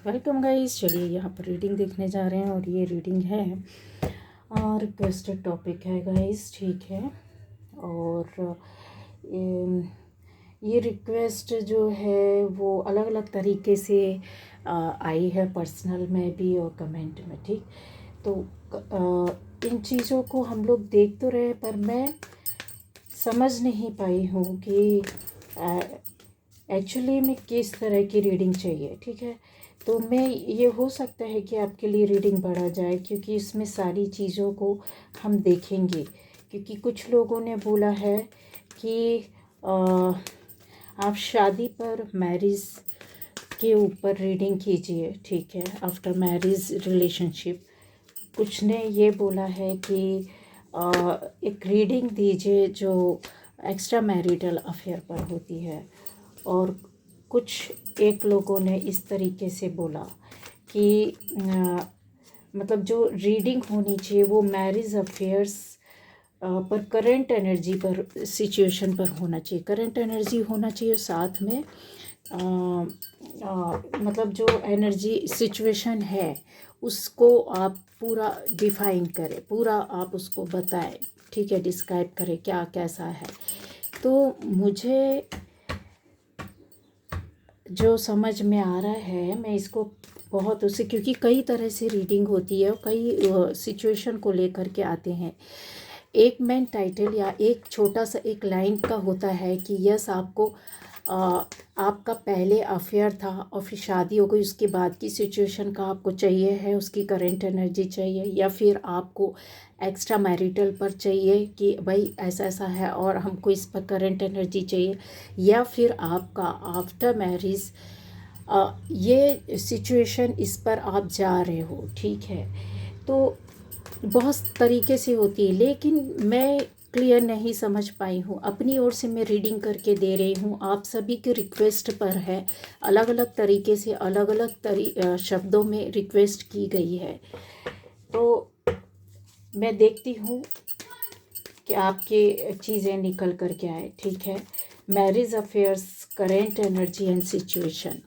Welcome guys. चलिए यहाँ पर रीडिंग देखने जा रहे हैं और ये रीडिंग है और रिक्वेस्टेड टॉपिक है गाइस, ठीक है। और ये रिक्वेस्ट जो है वो अलग अलग तरीके से आई है, पर्सनल में भी और कमेंट में, ठीक। तो इन चीज़ों को हम लोग देख तो रहे पर मैं समझ नहीं पाई हूँ कि एक्चुअली में किस तरह की रीडिंग चाहिए, ठीक है। तो मैं ये हो सकता है कि आपके लिए रीडिंग बढ़ा जाए क्योंकि इसमें सारी चीज़ों को हम देखेंगे। क्योंकि कुछ लोगों ने बोला है कि आप शादी पर, मैरिज के ऊपर रीडिंग कीजिए, ठीक है, आफ्टर मैरिज रिलेशनशिप। कुछ ने ये बोला है कि एक रीडिंग दीजिए जो एक्स्ट्रा मैरिटल अफेयर पर होती है। और कुछ एक लोगों ने इस तरीके से बोला कि मतलब जो रीडिंग होनी चाहिए वो मैरिज अफेयर्स पर, करंट एनर्जी पर, सिचुएशन पर होना चाहिए। करंट एनर्जी होना चाहिए, साथ में मतलब जो एनर्जी सिचुएशन है उसको आप पूरा डिफाइन करें, पूरा आप उसको बताएं, ठीक है, डिस्क्राइब करें क्या कैसा है। तो मुझे जो समझ में आ रहा है मैं इसको बहुत उससे, क्योंकि कई तरह से रीडिंग होती है और कई सिचुएशन को लेकर के आते हैं। एक मेन टाइटल या एक छोटा सा एक लाइन का होता है कि यस आपको आपका पहले अफेयर था और फिर शादी हो गई, उसके बाद की सिचुएशन का आपको चाहिए है, उसकी करंट एनर्जी चाहिए, या फिर आपको एक्स्ट्रा मैरिटल पर चाहिए कि भाई ऐसा ऐसा है और हमको इस पर करंट एनर्जी चाहिए, या फिर आपका आफ्टर मैरिज ये सिचुएशन, इस पर आप जा रहे हो, ठीक है। तो बहुत तरीके से होती है, लेकिन मैं क्लियर नहीं समझ पाई हूँ। अपनी ओर से मैं रीडिंग करके दे रही हूँ, आप सभी के रिक्वेस्ट पर है। अलग अलग तरीके से अलग अलग शब्दों में रिक्वेस्ट की गई है। तो मैं देखती हूँ कि आपकी चीज़ें निकल कर के आए, ठीक है। Marriage affairs, current energy and situation.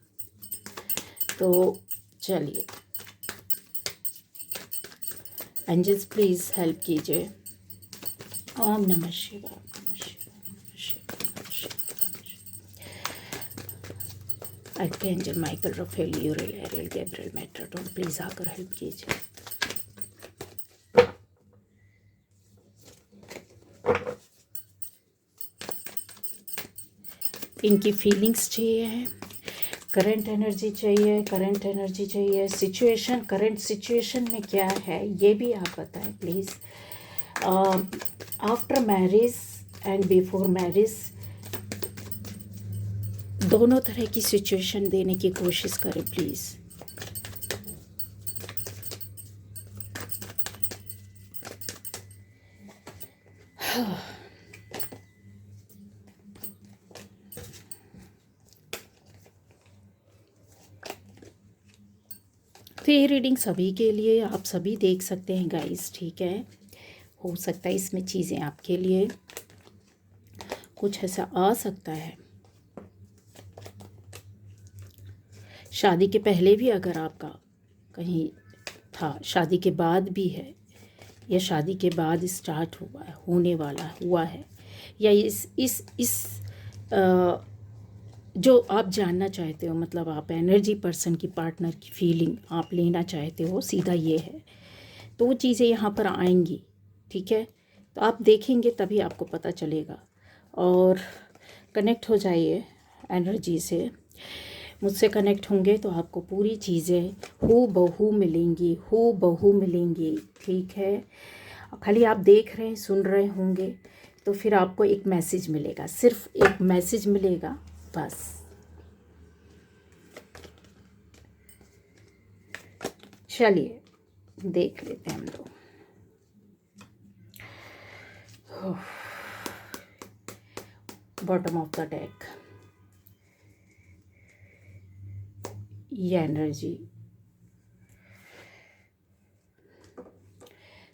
तो चलिए एंजल्स प्लीज़ हेल्प कीजिए। ओम नमः शिवाय, नमः शिवाय, नमः शिवाय, नमः शिवाय। Archangel Michael, Raphael, Uriel, Ariel, Gabriel, Metatron please आकर हेल्प कीजिए। इनकी फीलिंग्स चाहिए है, करंट एनर्जी चाहिए, करंट एनर्जी चाहिए, सिचुएशन, करंट सिचुएशन में क्या है ये भी आप बताएं please. After marriage and before marriage, दोनों तरह की सिचुएशन देने की कोशिश करें प्लीज़। तो ये रीडिंग सभी के लिए, आप सभी देख सकते हैं गाइस, ठीक है। हो सकता है इसमें चीज़ें आपके लिए कुछ ऐसा आ सकता है। शादी के पहले भी अगर आपका कहीं था, शादी के बाद भी है, या शादी के बाद स्टार्ट हुआ है, होने वाला हुआ है, या इस जो आप जानना चाहते हो, मतलब आप एनर्जी पर्सन की, पार्टनर की फीलिंग आप लेना चाहते हो, सीधा ये है। तो वो चीज़ें यहाँ पर आएंगी, ठीक है। तो आप देखेंगे तभी आपको पता चलेगा। और कनेक्ट हो जाइए एनर्जी से, मुझसे कनेक्ट होंगे तो आपको पूरी चीज़ें हू बहू मिलेंगी, हू बहू मिलेंगी, ठीक है। खाली आप देख रहे हैं, सुन रहे होंगे तो फिर आपको एक मैसेज मिलेगा, सिर्फ एक मैसेज मिलेगा बस। चलिए देख लेते हैं हम लोग। बॉटम ऑफ द डेक, ये एनर्जी।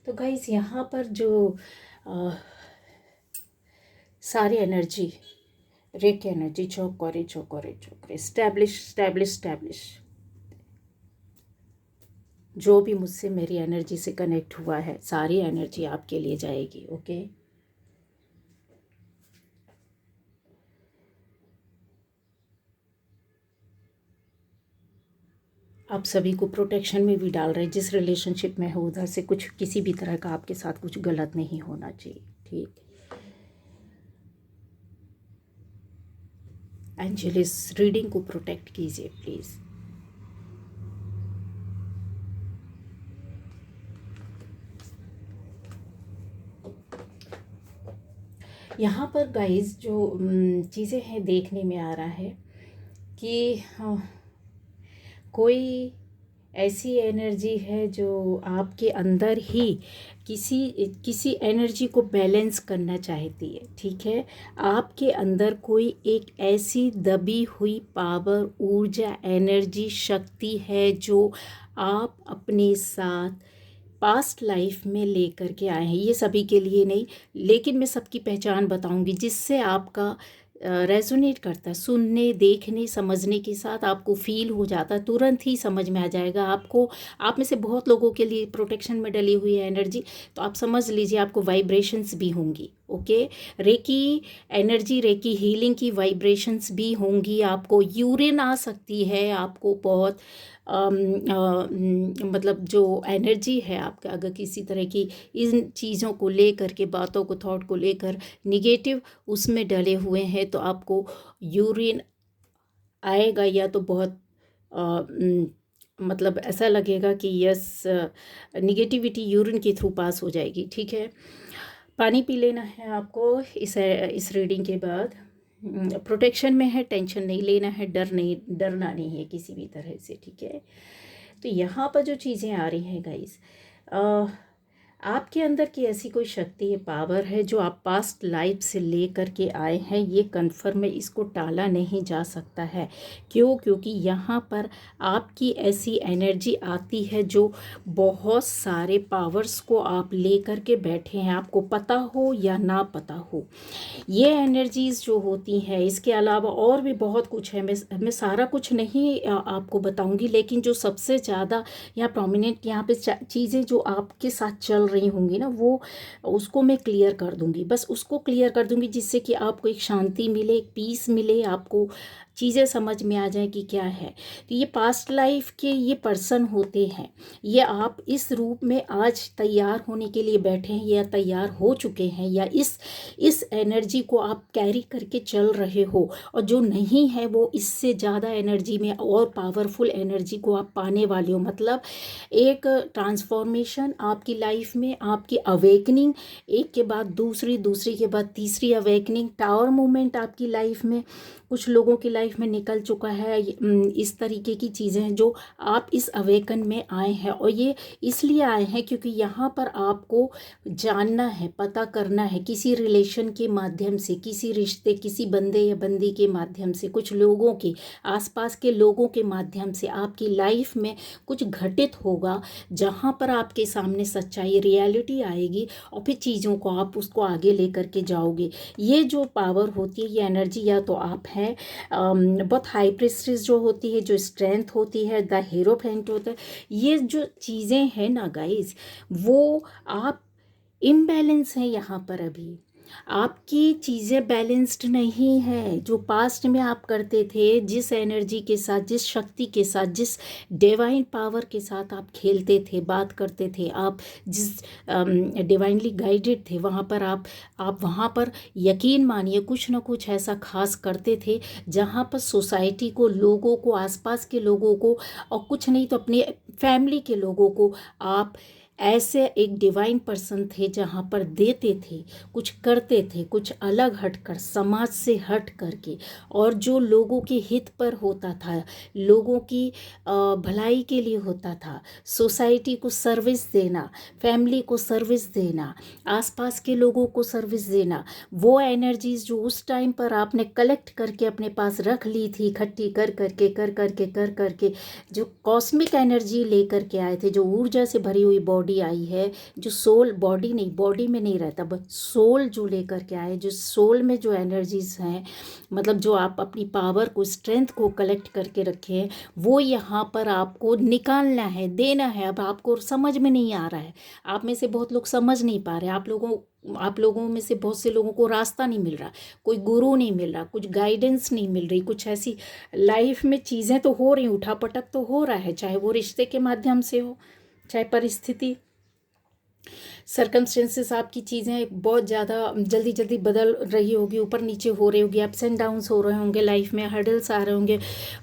तो गाइस यहाँ पर जो सारी एनर्जी, रेक एनर्जी, चौकोरे चौकोरे चौकोरे, स्टैब्लिश स्टैब्लिश स्टैब्लिश, जो भी मुझसे मेरी एनर्जी से कनेक्ट हुआ है, सारी एनर्जी आपके लिए जाएगी। ओके, आप सभी को प्रोटेक्शन में भी डाल रहे हैं। जिस रिलेशनशिप में हो उधर से कुछ किसी भी तरह का आपके साथ कुछ गलत नहीं होना चाहिए। ठीक, एंजल इस रीडिंग को प्रोटेक्ट कीजिए प्लीज़। यहाँ पर गाइस जो चीज़ें हैं देखने में आ रहा है कि कोई ऐसी एनर्जी है जो आपके अंदर ही किसी किसी एनर्जी को बैलेंस करना चाहती है। ठीक है, आपके अंदर कोई एक ऐसी दबी हुई पावर, ऊर्जा, एनर्जी, शक्ति है जो आप अपने साथ पास्ट लाइफ में लेकर के आए हैं। ये सभी के लिए नहीं, लेकिन मैं सबकी पहचान बताऊंगी जिससे आपका रेजोनेट करता है। सुनने, देखने, समझने के साथ आपको फील हो जाता है, तुरंत ही समझ में आ जाएगा आपको। आप में से बहुत लोगों के लिए प्रोटेक्शन में डली हुई है एनर्जी, तो आप समझ लीजिए आपको वाइब्रेशंस भी होंगी। Okay, reiki energy, reiki healing की वाइब्रेशंस भी होंगी। आपको यूरिन आ सकती है, आपको बहुत मतलब जो एनर्जी है आपका, अगर किसी तरह की इन चीज़ों को लेकर के, बातों को, थॉट को लेकर निगेटिव उसमें डले हुए हैं, तो आपको यूरिन आएगा या तो बहुत मतलब ऐसा लगेगा कि यस, निगेटिविटी यूरिन के थ्रू पास हो जाएगी। ठीक है, पानी पी लेना है आपको इस रीडिंग के बाद। प्रोटेक्शन में है, टेंशन नहीं लेना है, डरना नहीं है किसी भी तरह से। ठीक है, तो यहाँ पर जो चीज़ें आ रही हैं गाइस, आपके अंदर की ऐसी कोई शक्ति है, पावर है जो आप पास्ट लाइफ से ले कर के आए हैं। ये कन्फर्म है, इसको टाला नहीं जा सकता है। क्यों? क्योंकि यहाँ पर आपकी ऐसी एनर्जी आती है जो बहुत सारे पावर्स को आप ले कर के बैठे हैं, आपको पता हो या ना पता हो। ये एनर्जीज़ जो होती हैं, इसके अलावा और भी बहुत कुछ है। मैं सारा कुछ नहीं आपको बताऊंगी, लेकिन जो सबसे ज़्यादा या प्रोमिनेंट यहाँ पे चीज़ें जो आपके साथ चल रही होंगी ना, वो उसको मैं क्लियर कर दूंगी। बस उसको क्लियर कर दूंगी जिससे कि आपको एक शांति मिले, एक पीस मिले, आपको चीज़ें समझ में आ जाए कि क्या है। तो ये पास्ट लाइफ के ये पर्सन होते हैं, ये आप इस रूप में आज तैयार होने के लिए बैठे हैं या तैयार हो चुके हैं, या इस एनर्जी को आप कैरी करके चल रहे हो। और जो नहीं है वो इससे ज़्यादा एनर्जी में और पावरफुल एनर्जी को आप पाने वाले हो। मतलब एक ट्रांसफॉर्मेशन आपकी लाइफ में, आपकी अवेकनिंग, एक के बाद दूसरी, दूसरी के बाद तीसरी अवेकनिंग, टावर मूवमेंट आपकी लाइफ में, कुछ लोगों की लाइफ में निकल चुका है। इस तरीके की चीज़ें हैं जो आप इस अवेकन में आए हैं, और ये इसलिए आए हैं क्योंकि यहाँ पर आपको जानना है, पता करना है, किसी रिलेशन के माध्यम से, किसी रिश्ते, किसी बंदे या बंदी के माध्यम से, कुछ लोगों के, आसपास के लोगों के माध्यम से आपकी लाइफ में कुछ घटित होगा, जहाँ पर आपके सामने सच्चाई, रियलिटी आएगी, और फिर चीज़ों को आप उसको आगे लेकर के जाओगे। ये जो पावर होती है, ये एनर्जी, या तो आप हैं बहुत हाई प्रिस्टेस जो होती है, जो स्ट्रेंथ होती है, द हीरोफेंट होता है, ये जो चीज़ें हैं ना गाइस, वो आप इम्बैलेंस हैं यहाँ पर। अभी आपकी चीज़ें बैलेंस्ड नहीं है। जो पास्ट में आप करते थे, जिस एनर्जी के साथ, जिस शक्ति के साथ, जिस डिवाइन पावर के साथ आप खेलते थे, बात करते थे, आप जिस डिवाइनली गाइडेड थे, वहाँ पर आप वहाँ पर यकीन मानिए कुछ ना कुछ ऐसा खास करते थे जहाँ पर सोसाइटी को, लोगों को, आसपास के लोगों को, और कुछ नहीं तो अपने फैमिली के लोगों को आप ऐसे एक डिवाइन पर्सन थे जहाँ पर देते थे, कुछ करते थे, कुछ अलग हटकर, समाज से हट करके, और जो लोगों के हित पर होता था, लोगों की भलाई के लिए होता था, सोसाइटी को सर्विस देना, फैमिली को सर्विस देना, आसपास के लोगों को सर्विस देना, वो एनर्जीज जो उस टाइम पर आपने कलेक्ट करके अपने पास रख ली थी, इकट्ठी कर करके जो कॉस्मिक एनर्जी लेकर के आए थे, जो ऊर्जा से भरी हुई बॉडी बॉडी आई है, जो सोल, बॉडी नहीं, बॉडी में नहीं रहता, बट सोल जो लेकर के आए, जो सोल में जो एनर्जीज हैं, मतलब जो आप अपनी पावर को, स्ट्रेंथ को कलेक्ट करके रखे हैं, वो यहाँ पर आपको निकालना है, देना है। अब आपको समझ में नहीं आ रहा है, आप में से बहुत लोग समझ नहीं पा रहे, आप लोगों में से बहुत से लोगों को रास्ता नहीं मिल रहा, कोई गुरु नहीं मिल रहा, कुछ गाइडेंस नहीं मिल रही, कुछ ऐसी लाइफ में चीज़ें तो हो रही, उठापटक तो हो रहा है, चाहे वो रिश्ते के माध्यम से हो, चाहे परिस्थिति, सर्कमस्टेंसेस, आपकी चीज़ें बहुत ज़्यादा जल्दी जल्दी बदल रही होगी, ऊपर नीचे हो रही होगी, अप्स एंड डाउन्स हो रहे होंगे, लाइफ में हर्डल्स आ रहे होंगे,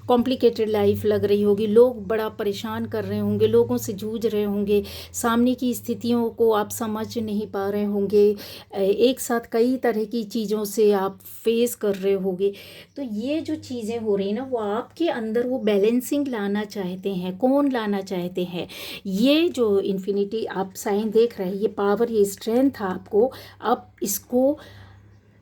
कॉम्प्लिकेटेड लाइफ लग रही होगी, लोग बड़ा परेशान कर रहे होंगे, लोगों से जूझ रहे होंगे, सामने की स्थितियों को आप समझ नहीं पा रहे होंगे, एक साथ कई तरह की चीज़ों से आप फेस कर रहे होंगे। तो ये जो चीज़ें हो रही ना, वो आपके अंदर वो बैलेंसिंग लाना चाहते हैं। कौन लाना चाहते हैं? ये जो इन्फिनिटी आप साइन देख रहे हैं, ये पावर, ये स्ट्रेंथ आपको, अब इसको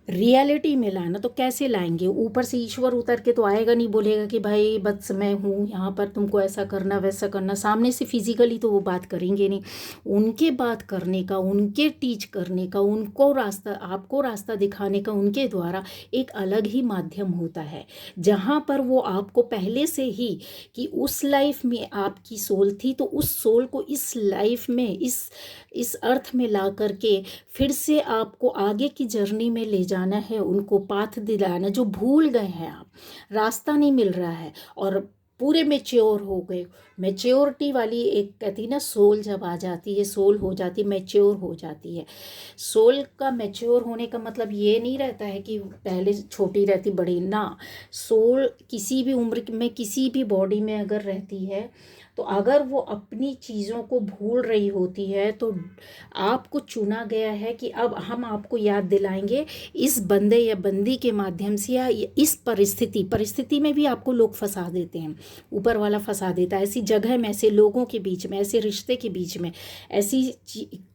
रियलिटी में लाना। तो कैसे लाएंगे? ऊपर से ईश्वर उतर के तो आएगा नहीं, बोलेगा कि भाई बस मैं हूँ यहाँ पर, तुमको ऐसा करना वैसा करना। सामने से फिजिकली तो वो बात करेंगे नहीं, उनके बात करने का, उनके टीच करने का, उनको रास्ता, आपको रास्ता दिखाने का उनके द्वारा एक अलग ही माध्यम होता है, जहाँ पर वो आपको पहले से ही, कि उस लाइफ में आपकी सोल थी, तो उस सोल को इस लाइफ में, इस अर्थ में ला करके फिर से आपको आगे की जर्नी में ले जाना है, उनको पाथ दिलाना। जो भूल गए हैं आप, रास्ता नहीं मिल रहा है, और पूरे मेच्योर हो गए, मेच्योरिटी वाली एक कहती है ना, सोल जब आ जाती है, सोल हो जाती है, मेच्योर हो जाती है। सोल का मेच्योर होने का मतलब ये नहीं रहता है कि पहले छोटी रहती बड़ी ना। सोल किसी भी उम्र में, किसी भी बॉडी में अगर रहती है, तो अगर वो अपनी चीज़ों को भूल रही होती है, तो आपको चुना गया है कि अब हम आपको याद दिलाएंगे, इस बंदे या बंदी के माध्यम से, या इस परिस्थिति में भी आपको लोग फंसा देते हैं, ऊपर वाला फंसा देता है, ऐसी जगह में, ऐसे लोगों के बीच में, ऐसे रिश्ते के बीच में, ऐसी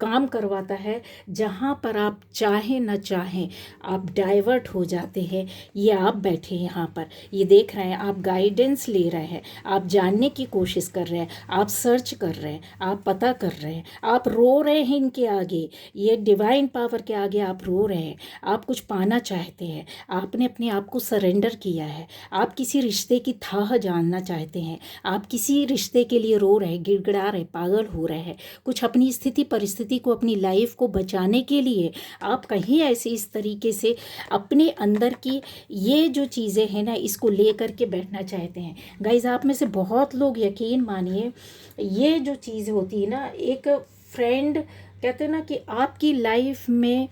काम करवाता है जहाँ पर आप चाहें न चाहें आप डाइवर्ट हो जाते हैं। ये आप बैठे यहाँ पर, ये देख रहे हैं, आप गाइडेंस ले रहे हैं, आप जानने की कोशिश कर रहे हैं, आप सर्च कर रहे हैं, आप पता कर रहे हैं, आप रो रहे हैं इनके आगे, ये डिवाइन पावर के आगे आप रो रहे हैं, आप कुछ पाना चाहते हैं, आपने अपने आप को सरेंडर किया है, आप किसी रिश्ते की थाह जानना चाहते हैं, आप किसी रिश्ते के लिए रो रहे, गिड़गिड़ा रहे, पागल हो रहे हैं, कुछ अपनी स्थिति परिस्थिति को, अपनी लाइफ को बचाने के लिए आप कहीं ऐसे इस तरीके से अपने अंदर की ये जो चीज़ें हैं ना, इसको ले करके बैठना चाहते हैं। गाइज, आप में से बहुत लोग, यकीन मानिए, ये जो चीज़ होती है ना, एक फ्रेंड, कहते हैं ना कि आपकी लाइफ में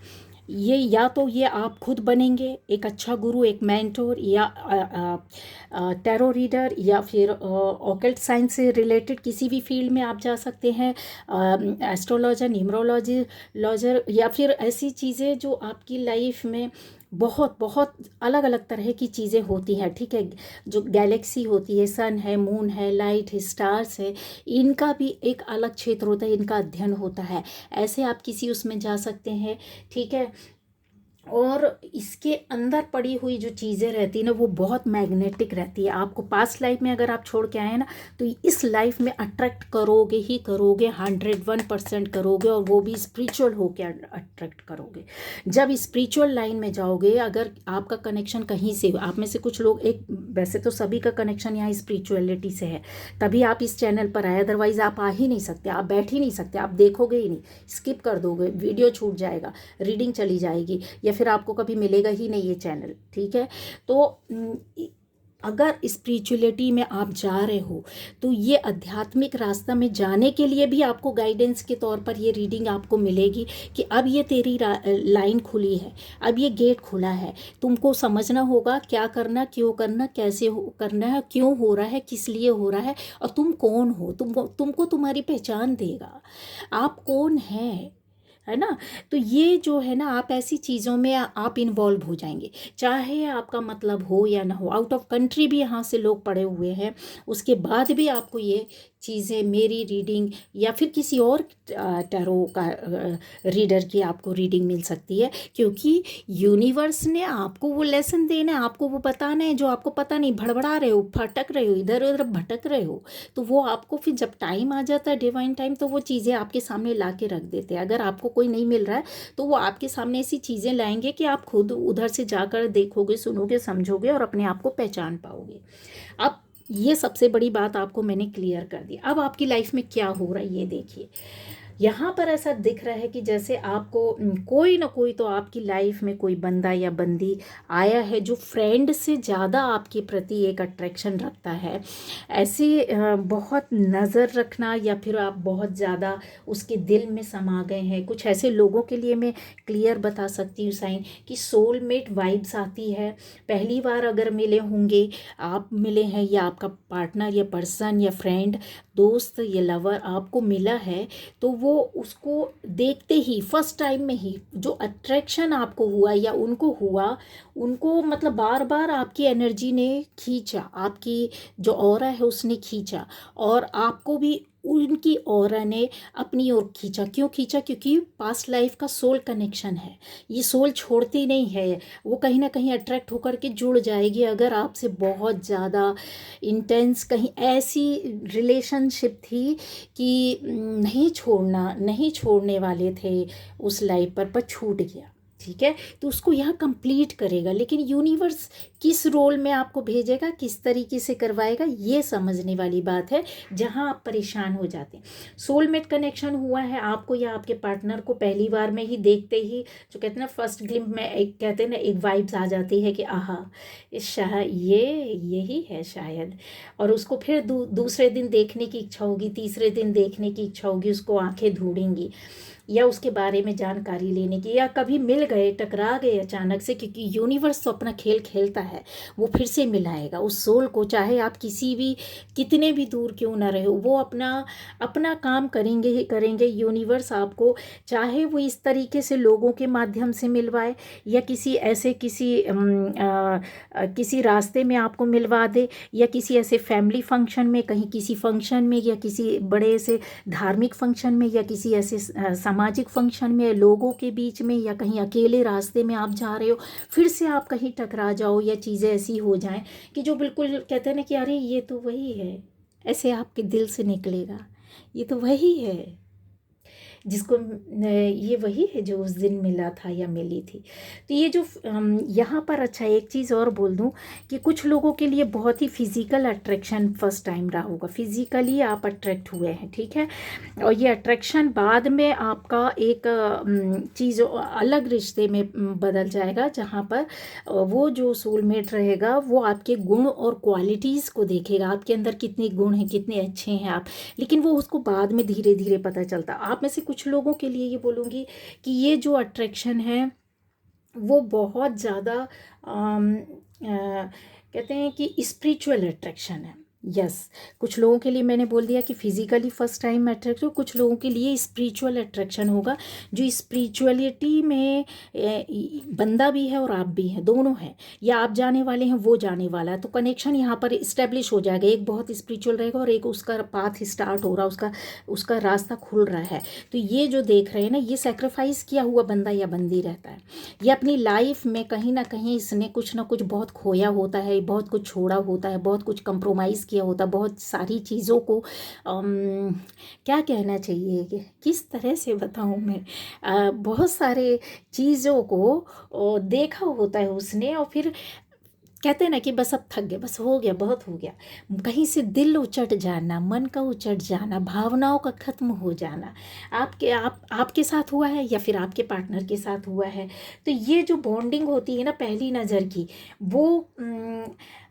ये, या तो ये आप खुद बनेंगे एक अच्छा गुरु, एक मेंटोर, या टैरो रीडर, या फिर ऑकल्ट साइंस से रिलेटेड किसी भी फील्ड में आप जा सकते हैं, एस्ट्रोलॉजर, न्यूमरोलॉजी लॉजर, या फिर ऐसी चीज़ें जो आपकी लाइफ में बहुत बहुत अलग अलग तरह की चीज़ें होती हैं, ठीक है, जो गैलेक्सी होती है, सन है, मून है, लाइट है, स्टार्स है, इनका भी एक अलग क्षेत्र होता है, इनका अध्ययन होता है, ऐसे आप किसी उसमें जा सकते हैं, ठीक है। और इसके अंदर पड़ी हुई जो चीज़ें रहती है ना, वो बहुत मैग्नेटिक रहती है। आपको पास्ट लाइफ में अगर आप छोड़ के आए हैं ना, तो इस लाइफ में अट्रैक्ट करोगे ही करोगे, 101% करोगे, और वो भी स्पिरिचुअल होके अट्रैक्ट करोगे। जब स्पिरिचुअल लाइन में जाओगे, अगर आपका कनेक्शन कहीं से, आप में से कुछ लोग, एक वैसे तो सभी का कनेक्शन यहाँ स्पिरिचुअलिटी से है, तभी आप इस चैनल पर आए, अदरवाइज़ आप आ ही नहीं सकते, आप बैठ ही नहीं सकते, आप देखोगे ही नहीं, स्किप कर दोगे, वीडियो छूट जाएगा, रीडिंग चली जाएगी, या फिर आपको कभी मिलेगा ही नहीं ये चैनल, ठीक है। तो अगर स्पिरिचुअलिटी में आप जा रहे हो, तो ये आध्यात्मिक रास्ता में जाने के लिए भी आपको गाइडेंस के तौर पर ये रीडिंग आपको मिलेगी, कि अब ये तेरी लाइन खुली है, अब ये गेट खुला है, तुमको समझना होगा क्या करना, क्यों करना, कैसे करना है, क्यों हो रहा है, किस लिए हो रहा है, और तुम कौन हो, तुमको तुम्हारी पहचान देगा, आप कौन हैं, है ना। तो ये जो है ना, आप ऐसी चीज़ों में आप इन्वॉल्व हो जाएंगे, चाहे आपका मतलब हो या ना हो। आउट ऑफ कंट्री भी यहाँ से लोग पड़े हुए हैं, उसके बाद भी आपको ये चीज़ें मेरी रीडिंग या फिर किसी और टैरो का रीडर की आपको रीडिंग मिल सकती है, क्योंकि यूनिवर्स ने आपको वो लेसन देना है, आपको वो बताना है जो आपको पता नहीं, भड़बड़ा रहे हो, भटक रहे हो, इधर उधर भटक रहे हो, तो वो आपको फिर जब टाइम आ जाता है डिवाइन टाइम, तो वो चीज़ें आपके सामने ला के रख देते हैं। अगर आपको कोई नहीं मिल रहा है तो वो आपके सामने ऐसी चीज़ें लाएंगे कि आप खुद उधर से जाकर देखोगे, सुनोगे, समझोगे और अपने आप को पहचान पाओगे। अब ये सबसे बड़ी बात आपको मैंने क्लियर कर दी। अब आपकी लाइफ में क्या हो रहा है ये देखिए। यहाँ पर ऐसा दिख रहा है कि जैसे आपको कोई ना कोई तो आपकी लाइफ में कोई बंदा या बंदी आया है जो फ्रेंड से ज़्यादा आपके प्रति एक अट्रैक्शन रखता है। ऐसे बहुत नज़र रखना या फिर आप बहुत ज़्यादा उसके दिल में समा गए हैं। कुछ ऐसे लोगों के लिए मैं क्लियर बता सकती हूँ साइन कि सोलमेट वाइब्स आती है। पहली बार अगर मिले होंगे, आप मिले हैं या आपका पार्टनर या पर्सन या फ्रेंड, दोस्त या लवर आपको मिला है, तो वो उसको देखते ही फर्स्ट टाइम में ही जो अट्रैक्शन आपको हुआ या उनको हुआ, उनको मतलब बार बार आपकी एनर्जी ने खींचा, आपकी जो ऑरा है उसने खींचा, और आपको भी उनकी ऑरा ने अपनी ओर खींचा। क्यों खींचा? क्योंकि पास्ट लाइफ का सोल कनेक्शन है, ये सोल छोड़ती नहीं है, वो कहीं ना कहीं अट्रैक्ट होकर के जुड़ जाएगी। अगर आपसे बहुत ज़्यादा इंटेंस कहीं ऐसी रिलेशनशिप थी कि नहीं छोड़ने वाले थे उस लाइफ पर छूट गया, ठीक है, तो उसको यहाँ कंप्लीट करेगा। लेकिन यूनिवर्स किस रोल में आपको भेजेगा, किस तरीके से करवाएगा, ये समझने वाली बात है, जहाँ आप परेशान हो जाते हैं। सोलमेट कनेक्शन हुआ है आपको या आपके पार्टनर को पहली बार में ही देखते ही, जो कहते हैं ना फर्स्ट ग्लिम्प में, एक कहते हैं ना एक वाइब्स आ जाती है कि आहा ये यही है शायद, और उसको फिर दूसरे दिन देखने की इच्छा होगी, तीसरे दिन देखने की इच्छा होगी, उसको आंखें ढूंढेंगी या उसके बारे में जानकारी लेने की, या कभी मिल गए, टकरा गए अचानक से, क्योंकि यूनिवर्स तो अपना खेल खेलता है, वो फिर से मिलाएगा उस सोल को। चाहे आप किसी भी कितने भी दूर क्यों ना रहे हो, वो अपना अपना काम करेंगे ही करेंगे। यूनिवर्स आपको चाहे वो इस तरीके से लोगों के माध्यम से मिलवाए या किसी ऐसे किसी रास्ते में आपको मिलवा दे, या किसी ऐसे फैमिली फंक्शन में, कहीं किसी फंक्शन में, या किसी बड़े से धार्मिक फंक्शन में, या किसी ऐसे सामाजिक फंक्शन में, लोगों के बीच में, या कहीं अकेले रास्ते में आप जा रहे हो, फिर से आप कहीं टकरा जाओ या चीज़ें ऐसी हो जाएं कि जो बिल्कुल कहते हैं ना कि अरे ये तो वही है, ऐसे आपके दिल से निकलेगा, ये तो वही है जिसको ये वही है जो उस दिन मिला था या मिली थी। तो ये जो यहाँ पर, अच्छा एक चीज़ और बोल दूँ कि कुछ लोगों के लिए बहुत ही फिज़िकल अट्रैक्शन फर्स्ट टाइम रहा होगा, फिज़िकली आप अट्रैक्ट हुए हैं, ठीक है, और ये अट्रैक्शन बाद में आपका एक चीज़ अलग रिश्ते में बदल जाएगा, जहाँ पर वो जो सोलमेट रहेगा वो आपके गुण और क्वालिटीज़ को देखेगा, आपके अंदर कितने गुण हैं, कितने अच्छे हैं आप, लेकिन वो उसको बाद में धीरे धीरे पता चलता। आप में से कुछ लोगों के लिए ये बोलूँगी कि ये जो अट्रैक्शन है वो बहुत ज़्यादा कहते हैं कि स्पिरिचुअल अट्रैक्शन है। यस, कुछ लोगों के लिए मैंने बोल दिया कि फिजिकली फर्स्ट टाइम अट्रैक्ट हो, कुछ लोगों के लिए स्पिरिचुअल अट्रैक्शन होगा, जो स्पिरिचुअलिटी में बंदा भी है और आप भी हैं, दोनों हैं, या आप जाने वाले हैं वो जाने वाला है, तो कनेक्शन यहाँ पर इस्टेब्लिश हो जाएगा। एक बहुत स्पिरिचुअल रहेगा और एक उसका पाथ स्टार्ट हो रहा, उसका रास्ता खुल रहा है। तो ये जो देख रहे हैं ना, ये सेक्रीफाइस किया हुआ बंदा या बंदी रहता है, ये अपनी लाइफ में कहीं ना कहीं इसने कुछ ना कुछ बहुत खोया होता है, बहुत कुछ छोड़ा होता है, बहुत कुछ कंप्रोमाइज़ किया होता, बहुत सारी चीज़ों को क्या कहना चाहिए कि किस तरह से बताऊं मैं, बहुत सारे चीज़ों को देखा होता है उसने, और फिर कहते हैं ना कि बस अब थक गए, बस हो गया, बहुत हो गया, कहीं से दिल उचट जाना, मन का उचट जाना, भावनाओं का ख़त्म हो जाना, आपके साथ हुआ है या फिर आपके पार्टनर के साथ हुआ है। तो ये जो बॉन्डिंग होती है ना पहली नज़र की, वो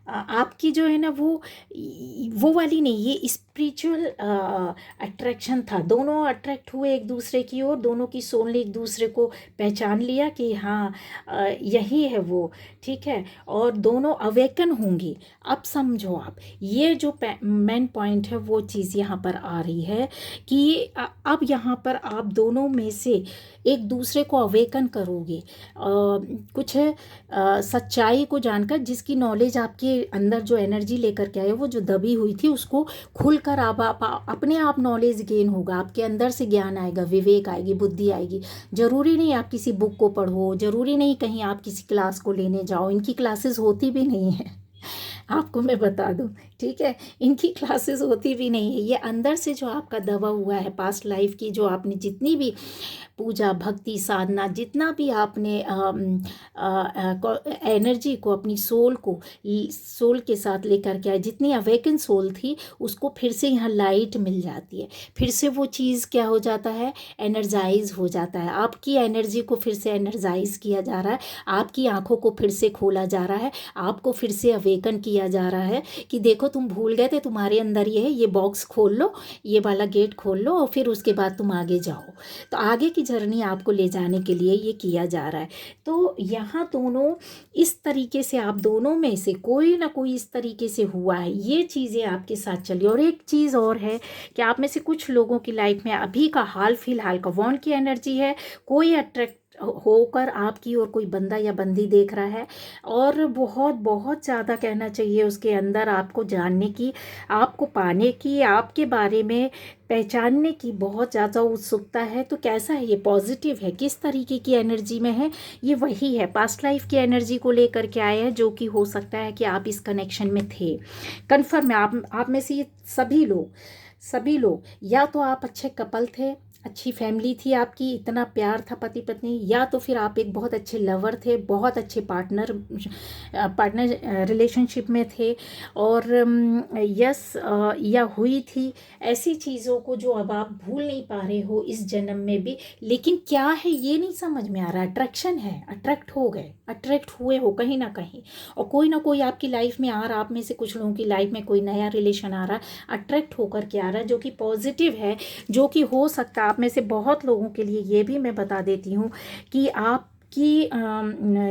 आपकी जो है ना वो वाली नहीं, ये स्पिरिचुअल अट्रैक्शन था। दोनों अट्रैक्ट हुए एक दूसरे की ओर, दोनों की सोल ने एक दूसरे को पहचान लिया कि हाँ यही है वो, ठीक है, और दोनों अवेकन होंगी। अब समझो आप, ये जो मेन पॉइंट है वो चीज़ यहाँ पर आ रही है कि अब यहाँ पर आप दोनों में से एक दूसरे को अवेकन करोगे, कुछ सच्चाई को जानकर, जिसकी नॉलेज आपके आपके अंदर जो एनर्जी लेकर के आए वो जो दबी हुई थी उसको खुलकर आप अपने आप नॉलेज गेन होगा, आपके अंदर से ज्ञान आएगा, विवेक आएगी, बुद्धि आएगी। ज़रूरी नहीं आप किसी बुक को पढ़ो, ज़रूरी नहीं कहीं आप किसी क्लास को लेने जाओ, इनकी क्लासेस होती भी नहीं है, आपको मैं बता दूं, ठीक है, इनकी क्लासेस होती भी नहीं है। ये अंदर से जो आपका दबा हुआ है पास्ट लाइफ की, जो आपने जितनी भी पूजा भक्ति साधना, जितना भी आपने एनर्जी को, अपनी सोल के साथ लेकर के आए, जितनी अवेकन सोल थी उसको फिर से यहाँ लाइट मिल जाती है, फिर से वो चीज़ क्या हो जाता है, एनर्जाइज हो जाता है। आपकी एनर्जी को फिर से एनर्जाइज किया जा रहा है, आपकी आंखों को फिर से खोला जा रहा है, आपको फिर से अवेकन किया जा रहा है कि देखो तुम भूल गए थे, तुम्हारे अंदर ये है, ये बॉक्स खोल लो, ये वाला गेट खोल लो और फिर उसके बाद तुम आगे जाओ। तो आगे की जर्नी आपको ले जाने के लिए ये किया जा रहा है। तो यहाँ दोनों इस तरीके से, आप दोनों में से कोई ना कोई इस तरीके से हुआ है, ये चीज़ें आपके साथ चली। और एक चीज़ और है कि आप में से कुछ लोगों की लाइफ में अभी का हाल फिलहाल का वॉन्ड की एनर्जी है, कोई अट्रैक्ट होकर आपकी और कोई बंदा या बंदी देख रहा है, और बहुत बहुत ज़्यादा कहना चाहिए उसके अंदर आपको जानने की, आपको पाने की, आपके बारे में पहचानने की बहुत ज़्यादा उत्सुकता है। तो कैसा है ये, पॉजिटिव है, किस तरीके की एनर्जी में है, ये वही है, पास्ट लाइफ की एनर्जी को लेकर के आए हैं, जो कि हो सकता है कि आप इस कनेक्शन में थे। कन्फर्म है आप में से ये सभी लोग या तो आप अच्छे कपल थे, अच्छी फैमिली थी आपकी, इतना प्यार था पति पत्नी, या तो फिर आप एक बहुत अच्छे लवर थे, बहुत अच्छे पार्टनर रिलेशनशिप में थे, और यस या हुई थी। ऐसी चीज़ों को जो अब आप भूल नहीं पा रहे हो इस जन्म में भी, लेकिन क्या है ये नहीं समझ में आ रहा। अट्रैक्शन है, अट्रैक्ट हो गए, अट्रैक्ट हुए हो कहीं ना कहीं, और कोई ना कोई आपकी लाइफ में आ रहा, आप में से कुछ लोगों की लाइफ में कोई नया रिलेशन आ रहा है, अट्रैक्ट होकर के आ रहा है, जो कि पॉजिटिव है, जो कि हो सकता है आप में से बहुत लोगों के लिए। ये भी मैं बता देती हूँ कि आप कि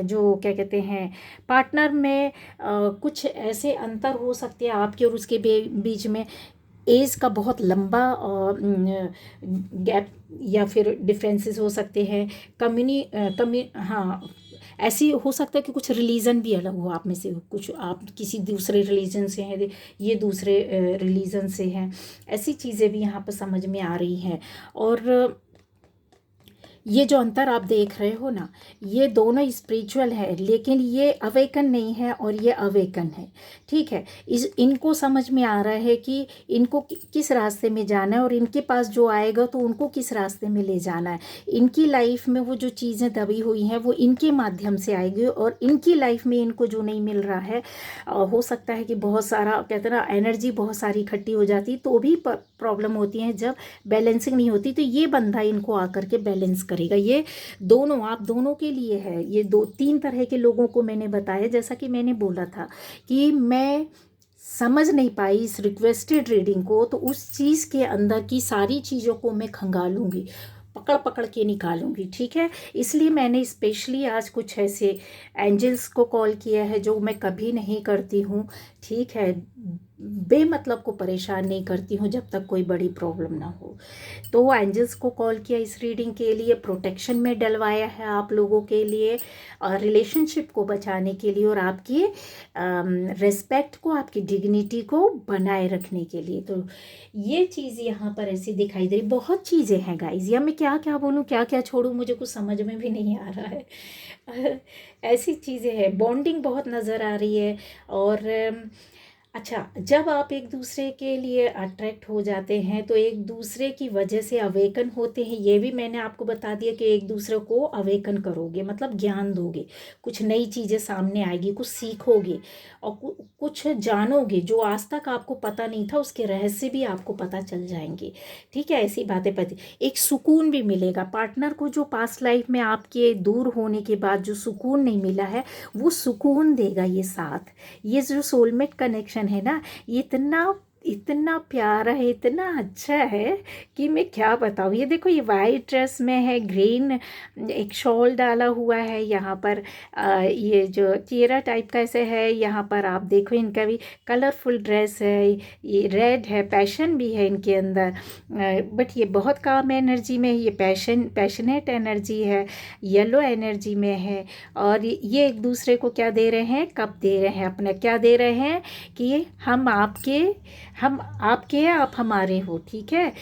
जो क्या कहते हैं पार्टनर में कुछ ऐसे अंतर हो सकते हैं आपके और उसके बीच में, एज का बहुत लंबा गैप या फिर डिफरेंसेस हो सकते हैं, हाँ, ऐसी हो सकता है कि कुछ रिलीजन भी अलग हो आप में से, कुछ आप किसी दूसरे रिलीजन से हैं, ये दूसरे रिलीजन से हैं, ऐसी चीज़ें भी यहाँ पर समझ में आ रही हैं। और ये जो अंतर आप देख रहे हो ना, ये दोनों स्पिरिचुअल है, लेकिन ये अवेकन नहीं है और ये अवेकन है, ठीक है। इनको समझ में आ रहा है कि इनको किस रास्ते में जाना है, और इनके पास जो आएगा तो उनको किस रास्ते में ले जाना है। इनकी लाइफ में वो जो चीज़ें दबी हुई हैं वो इनके माध्यम से आएगी, और इनकी लाइफ में इनको जो नहीं मिल रहा है, हो सकता है कि बहुत सारा कहते हैं ना, एनर्जी बहुत सारी इकट्ठी हो जाती, तो भी प्रॉब्लम होती है जब बैलेंसिंग नहीं होती। तो ये बंदा इनको आकर के बैलेंस करेगा। ये दोनों, आप दोनों के लिए है। ये 2-3 तरह के लोगों को मैंने बताया, जैसा कि मैंने बोला था कि मैं समझ नहीं पाई इस रिक्वेस्टेड रीडिंग को, तो उस चीज़ के अंदर की सारी चीज़ों को मैं खंगालूंगी, पकड़ पकड़ के निकालूंगी, ठीक है। इसलिए मैंने स्पेशली आज कुछ ऐसे एंजल्स को कॉल किया है जो मैं कभी नहीं करती हूँ, ठीक है। बेमतलब को परेशान नहीं करती हूँ जब तक कोई बड़ी प्रॉब्लम ना हो। तो एंजल्स को कॉल किया इस रीडिंग के लिए, प्रोटेक्शन में डलवाया है आप लोगों के लिए, और रिलेशनशिप को बचाने के लिए, और आपकी रिस्पेक्ट को, आपकी डिग्निटी को बनाए रखने के लिए। तो ये चीज़ यहाँ पर ऐसी दिखाई दे रही। बहुत चीज़ें हैं गाइज, या मैं क्या क्या बोलूँ, क्या क्या छोड़ूँ, मुझे कुछ समझ में भी नहीं आ रहा है। ऐसी चीज़ें हैं, बॉन्डिंग बहुत नज़र आ रही है। और अच्छा, जब आप एक दूसरे के लिए अट्रैक्ट हो जाते हैं तो एक दूसरे की वजह से अवेकन होते हैं। ये भी मैंने आपको बता दिया कि एक दूसरे को अवेकन करोगे मतलब ज्ञान दोगे, कुछ नई चीज़ें सामने आएगी, कुछ सीखोगे और कुछ जानोगे जो आज तक आपको पता नहीं था, उसके रहस्य भी आपको पता चल जाएंगे, ठीक है। ऐसी बातें पता, एक सुकून भी मिलेगा पार्टनर को, जो पास्ट लाइफ में आपके दूर होने के बाद जो सुकून नहीं मिला है वो सुकून देगा ये साथ। ये जो सोलमेट कनेक्शन है ना, ये इतना प्यारा है, इतना अच्छा है कि मैं क्या बताऊँ। ये देखो, ये वाइट ड्रेस में है, ग्रीन एक शॉल डाला हुआ है यहाँ पर। ये जो चेहरा टाइप का ऐसे है, यहाँ पर आप देखो इनका भी कलरफुल ड्रेस है, ये रेड है, पैशन भी है इनके अंदर। बट ये बहुत काम एनर्जी में है, ये पैशनेट एनर्जी है, येलो एनर्जी में है। और ये एक दूसरे को क्या दे रहे हैं, कप दे रहे हैं, अपना क्या दे रहे हैं कि हम आपके आप हमारे हो, ठीक है।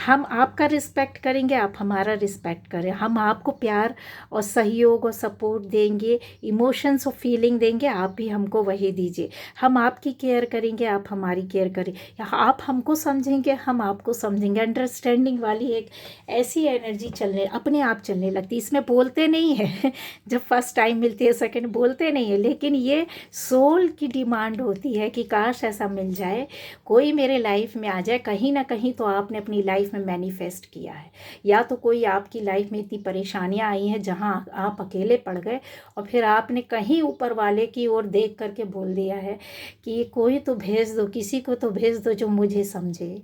हम आपका रिस्पेक्ट करेंगे, आप हमारा रिस्पेक्ट करें। हम आपको प्यार और सहयोग और सपोर्ट देंगे, इमोशंस और फीलिंग देंगे, आप भी हमको वही दीजिए। हम आपकी केयर करेंगे, आप हमारी केयर करें। आप हमको समझेंगे, हम आपको समझेंगे। अंडरस्टैंडिंग वाली एक ऐसी एनर्जी अपने आप चलने लगती। इसमें बोलते नहीं है जब फर्स्ट टाइम मिलती है, सेकंड बोलते नहीं है, लेकिन ये सोल की डिमांड होती है कि काश ऐसा मिल जाए, कोई मेरे लाइफ में आ जाए। कहीं ना कहीं तो आपने अपनी लाइफ में मैनिफेस्ट किया है, या तो कोई आपकी लाइफ में इतनी परेशानियां आई हैं जहां आप अकेले पड़ गए, और फिर आपने कहीं ऊपर वाले की ओर देख करके बोल दिया है कि कोई तो भेज दो, किसी को तो भेज दो जो मुझे समझे,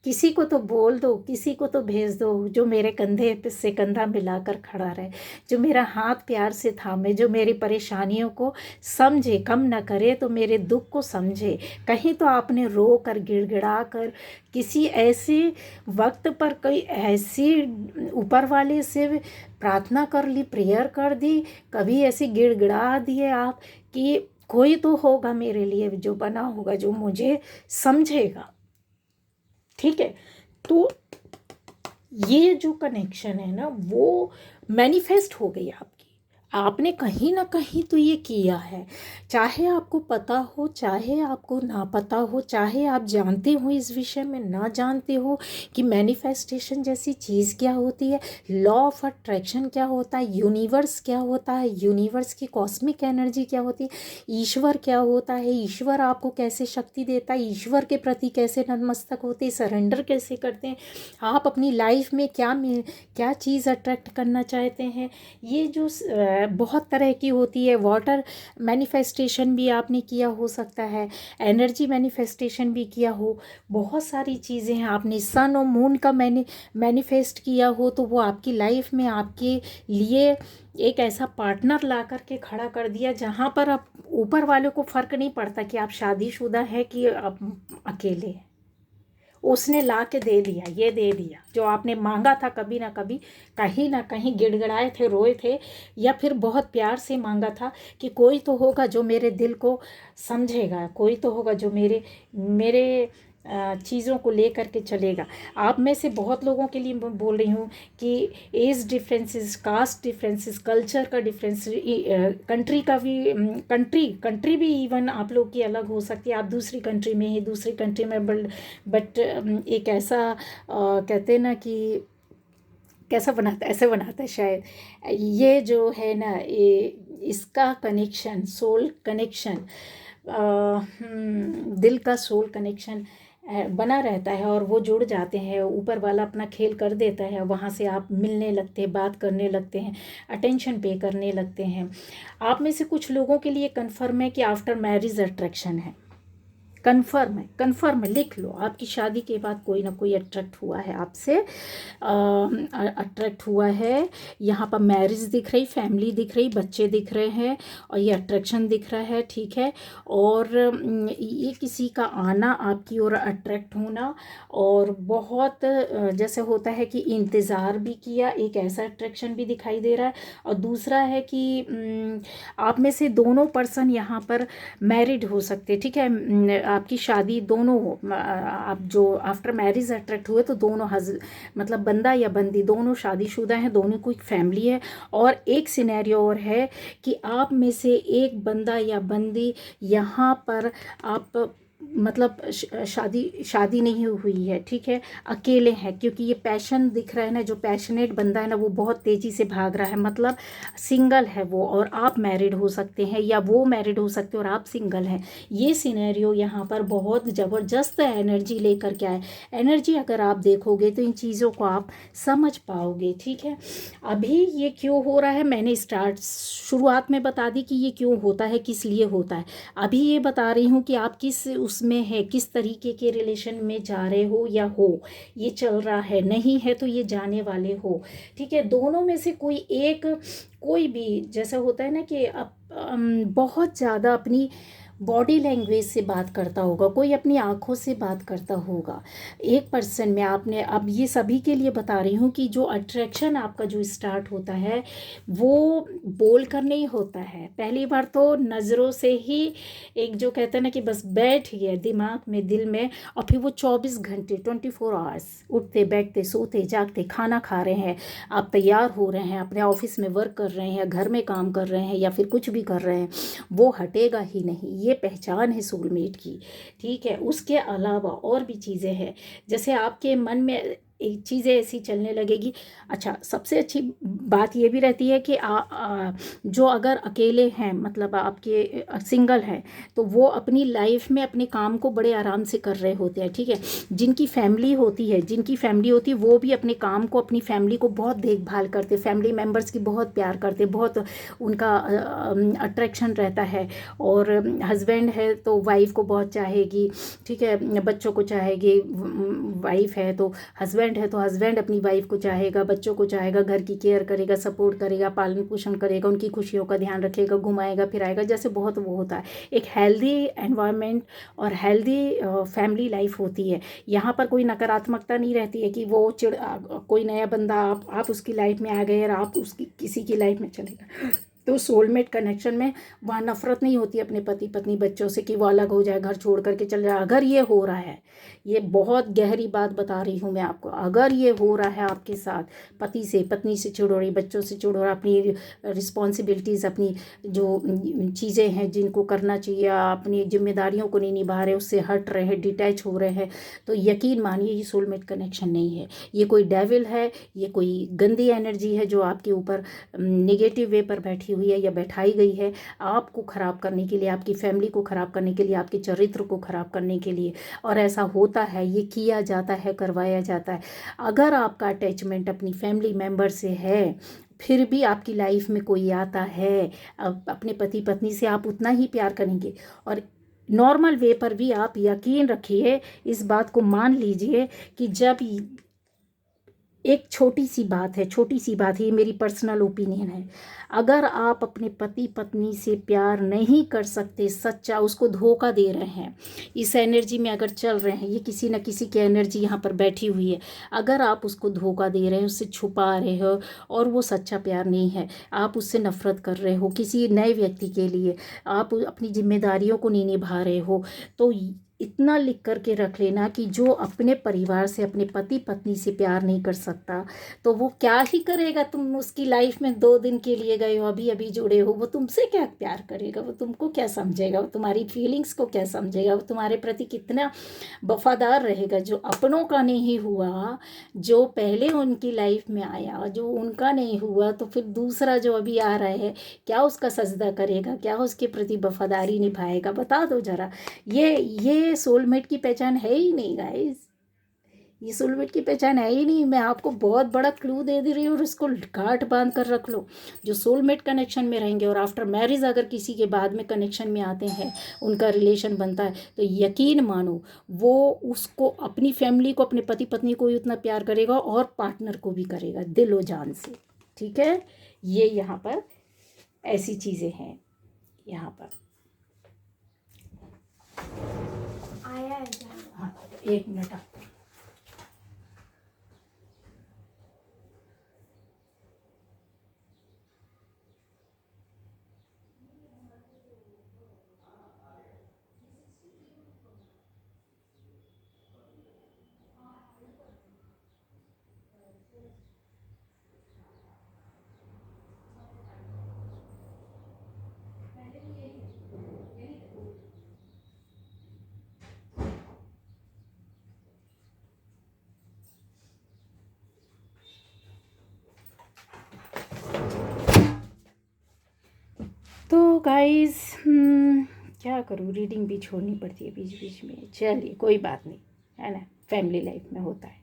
किसी को तो बोल दो, किसी को तो भेज दो जो मेरे कंधे पे से कंधा मिलाकर खड़ा रहे, जो मेरा हाथ प्यार से थामे, जो मेरी परेशानियों को समझे, कम ना करे तो मेरे दुख को समझे। कहीं तो आपने रो कर, गिड़गिड़ा कर, किसी ऐसे वक्त पर कोई ऐसी ऊपर वाले से प्रार्थना कर ली, प्रेयर कर दी, कभी ऐसी गिड़गिड़ा दिए आप कि कोई तो होगा मेरे लिए जो बना होगा, जो मुझे समझेगा, ठीक है। तो ये जो कनेक्शन है ना, वो मैनिफेस्ट हो गई आपकी। आपने कहीं ना कहीं तो ये किया है, चाहे आपको पता हो, चाहे आपको ना पता हो, चाहे आप जानते हो इस विषय में, ना जानते हो कि मैनिफेस्टेशन जैसी चीज़ क्या होती है, लॉ ऑफ अट्रैक्शन क्या होता है, यूनिवर्स क्या होता है, यूनिवर्स की कॉस्मिक एनर्जी क्या होती है, ईश्वर क्या होता है, ईश्वर आपको कैसे शक्ति देता है, ईश्वर के प्रति कैसे नतमस्तक होते हैं, सरेंडर कैसे करते हैं, आप अपनी लाइफ में क्या चीज़ अट्रैक्ट करना चाहते हैं। ये जो बहुत तरह की होती है। वाटर मैनिफेस्टेशन भी आपने किया हो सकता है, एनर्जी मैनिफेस्टेशन भी किया हो, बहुत सारी चीज़ें हैं। आपने सन और मून का मैनिफेस्ट किया हो, तो वो आपकी लाइफ में आपके लिए एक ऐसा पार्टनर ला करके खड़ा कर दिया जहाँ पर आप ऊपर वाले को फ़र्क नहीं पड़ता कि आप शादीशुदा है कि आप अकेले हैं। उसने ला के दे दिया, ये दे दिया जो आपने मांगा था, कभी ना कहीं गिड़गिड़ाए थे, रोए थे, या फिर बहुत प्यार से मांगा था कि कोई तो होगा जो मेरे दिल को समझेगा, कोई तो होगा जो मेरे चीज़ों को ले करके चलेगा। आप में से बहुत लोगों के लिए मैं बोल रही हूँ कि age differences, caste differences, culture का डिफरेंस, कंट्री का भी, कंट्री भी इवन आप लोग की अलग हो सकती है। आप दूसरी कंट्री में ही, दूसरी कंट्री में, बट एक ऐसा कहते हैं ना कि कैसा बनाता है, ऐसे बनाता है शायद। ये जो है ना, ये इसका कनेक्शन, सोल कनेक्शन, दिल का सोल कनेक्शन बना रहता है, और वो जुड़ जाते हैं। ऊपर वाला अपना खेल कर देता है, वहाँ से आप मिलने लगते हैं, बात करने लगते हैं, अटेंशन पे करने लगते हैं। आप में से कुछ लोगों के लिए कन्फर्म है कि आफ्टर मैरिज अट्रैक्शन है, कन्फर्म है, लिख लो। आपकी शादी के बाद कोई ना कोई अट्रैक्ट हुआ है आपसे, अट्रैक्ट हुआ है। यहाँ पर मैरिज दिख रही, फैमिली दिख रही, बच्चे दिख रहे हैं, और ये अट्रैक्शन दिख रहा है, ठीक है। और ये किसी का आना, आपकी ओर अट्रैक्ट होना, और बहुत जैसे होता है कि इंतज़ार भी किया, एक ऐसा अट्रैक्शन भी दिखाई दे रहा है। और दूसरा है कि आप में से दोनों पर्सन यहाँ पर मैरिड हो सकते, ठीक है। आपकी शादी दोनों हो, आप जो आफ्टर मैरिज अट्रैक्ट हुए तो दोनों मतलब बंदा या बंदी दोनों शादीशुदा हैं, दोनों को एक फैमिली है। और एक सिनेरियो और है कि आप में से एक बंदा या बंदी यहाँ पर आप मतलब शादी नहीं हुई है, ठीक है, अकेले हैं, क्योंकि ये पैशन दिख रहा है ना, जो पैशनेट बंदा है ना वो बहुत तेज़ी से भाग रहा है, मतलब सिंगल है वो, और आप मैरिड हो सकते हैं, या वो मैरिड हो सकते हैं और आप सिंगल हैं। ये सिनेरियो यहाँ पर बहुत ज़बरदस्त एनर्जी लेकर के आए। एनर्जी अगर आप देखोगे तो इन चीज़ों को आप समझ पाओगे, ठीक है। अभी ये क्यों हो रहा है, मैंने शुरुआत में बता दी कि ये क्यों होता है, किस लिए होता है। अभी ये बता रही हूँ कि आप किस उस में है, किस तरीके के रिलेशन में जा रहे हो या हो, ये चल रहा है, नहीं है तो ये जाने वाले हो, ठीक है। दोनों में से कोई एक, कोई भी जैसा होता है ना कि बहुत ज़्यादा अपनी बॉडी लैंग्वेज से बात करता होगा, कोई अपनी आंखों से बात करता होगा। एक पर्सन में आपने, अब ये सभी के लिए बता रही हूँ कि जो अट्रैक्शन आपका जो स्टार्ट होता है वो बोल कर नहीं होता है। पहली बार तो नज़रों से ही एक जो कहते हैं ना कि बस बैठ गया दिमाग में, दिल में, और फिर वो 24 घंटे 24 आवर्स उठते बैठते सोते जागते खाना खा रहे हैं, आप तैयार हो रहे हैं, अपने ऑफिस में वर्क कर रहे हैं या घर में काम कर रहे हैं या फिर कुछ भी कर रहे हैं, वो हटेगा ही नहीं। ये पहचान है सोलमेट की, ठीक है। उसके अलावा और भी चीज़ें हैं, जैसे आपके मन में एक चीज़ें ऐसी चलने लगेगी। अच्छा, सबसे अच्छी बात ये भी रहती है कि जो अगर अकेले हैं, मतलब आपके सिंगल हैं, तो वो अपनी लाइफ में अपने काम को बड़े आराम से कर रहे होते हैं, ठीक है। जिनकी फैमिली होती है, वो भी अपने काम को, अपनी फैमिली को बहुत देखभाल करते, फैमिली मेम्बर्स की बहुत प्यार करते, बहुत उनका अट्रैक्शन रहता है। और हस्बैंड है तो वाइफ को बहुत चाहेगी, ठीक है, बच्चों को चाहेगी। वाइफ है तो हस्बैंड अपनी वाइफ को चाहेगा, बच्चों को चाहेगा, घर की केयर करेगा, सपोर्ट करेगा, पालन पोषण करेगा, उनकी खुशियों का ध्यान रखेगा, घुमाएगा फिराएगा, जैसे बहुत वो होता है। एक हेल्दी एनवायरनमेंट और हेल्दी फैमिली लाइफ होती है। यहाँ पर कोई नकारात्मकता नहीं रहती है कि वो कोई नया बंदा आप उसकी लाइफ में आ गए और आप उसकी किसी की लाइफ में चले गए। तो सोलमेट कनेक्शन में वहाँ नफरत नहीं होती अपने पति पत्नी बच्चों से कि वो अलग हो जाए, घर छोड़ करके चल जाए। अगर ये हो रहा है, ये बहुत गहरी बात बता रही हूँ मैं आपको, अगर ये हो रहा है आपके साथ, पति से पत्नी से जुड़ रही, बच्चों से जुड़ रहा, अपनी रिस्पॉन्सिबिलिटीज़, अपनी जो चीज़ें हैं जिनको करना चाहिए, अपनी जिम्मेदारियों को नहीं निभा रहे, उससे हट रहे हैं, डिटैच हो रहे हैं, तो यकीन मानिए ये सोलमेट कनेक्शन नहीं है। ये कोई डेविल है, ये कोई गंदी एनर्जी है जो आपके ऊपर नेगेटिव वे पर बैठी हुई है या बैठाई गई है, आपको ख़राब करने के लिए, आपकी फैमिली को ख़राब करने के लिए, आपके चरित्र को ख़राब करने के लिए। और ऐसा होता है, ये किया जाता है, करवाया जाता है। अगर आपका अटैचमेंट अपनी फैमिली मेम्बर से है, फिर भी आपकी लाइफ में कोई आता है, अब अपने पति पत्नी से आप उतना ही प्यार करेंगे। और नॉर्मल वे पर भी आप यकीन रखिए, इस बात को मान लीजिए कि जब एक छोटी सी बात है, ये मेरी पर्सनल ओपिनियन है, अगर आप अपने पति पत्नी से प्यार नहीं कर सकते सच्चा, उसको धोखा दे रहे हैं, इस एनर्जी में अगर चल रहे हैं, ये किसी न किसी की एनर्जी यहाँ पर बैठी हुई है, अगर आप उसको धोखा दे रहे हैं, उससे छुपा रहे हो और वो सच्चा प्यार नहीं है, आप उससे नफरत कर रहे हो किसी नए व्यक्ति के लिए, आप अपनी जिम्मेदारियों को नहीं निभा रहे हो, तो इतना लिख करके रख लेना कि जो अपने परिवार से, अपने पति पत्नी से प्यार नहीं कर सकता, तो वो क्या ही करेगा। तुम उसकी लाइफ में 2 दिन के लिए गए हो, अभी अभी जुड़े हो, वो तुमसे क्या प्यार करेगा, वो तुमको क्या समझेगा, वो तुम्हारी फीलिंग्स को क्या समझेगा, वो तुम्हारे प्रति कितना वफादार रहेगा। जो अपनों का नहीं हुआ, जो पहले उनकी लाइफ में आया, जो उनका नहीं हुआ, तो फिर दूसरा जो अभी आ रहा है, क्या उसका सजदा करेगा, क्या उसके प्रति वफादारी निभाएगा, बता दो जरा। ये सोलमेट की पहचान है ही नहीं गाइस, ये सोलमेट की पहचान है ही नहीं। मैं आपको बहुत बड़ा क्लू दे दे रही हूँ और इसको गांठ बांध कर रख लो। जो सोलमेट कनेक्शन में रहेंगे और आफ्टर मैरिज अगर किसी के बाद में कनेक्शन में आते हैं, उनका रिलेशन बनता है, तो यकीन मानो वो उसको, अपनी फैमिली को, अपने पति पत्नी को ही उतना प्यार करेगा और पार्टनर को भी करेगा दिलो जान से, ठीक है। ये यहाँ पर ऐसी चीज़ें हैं। यहाँ पर आया है। हाँ, 1 मिनट आप। तो गाइस, क्या करूँ, रीडिंग भी छोड़नी पड़ती है बीच बीच में, चलिए कोई बात नहीं, है ना, फैमिली लाइफ में होता है।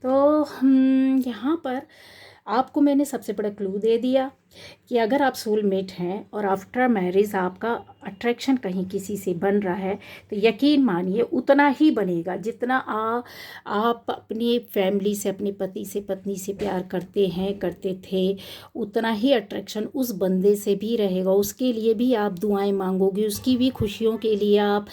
तो यहाँ पर आपको मैंने सबसे बड़ा क्लू दे दिया कि अगर आप सोलमेट हैं और आफ्टर मैरिज आपका अट्रैक्शन कहीं किसी से बन रहा है, तो यकीन मानिए उतना ही बनेगा जितना आप अपनी फैमिली से, अपने पति से, पत्नी से प्यार करते हैं, करते थे, उतना ही अट्रैक्शन उस बंदे से भी रहेगा। उसके लिए भी आप दुआएं मांगोगे, उसकी भी खुशियों के लिए आप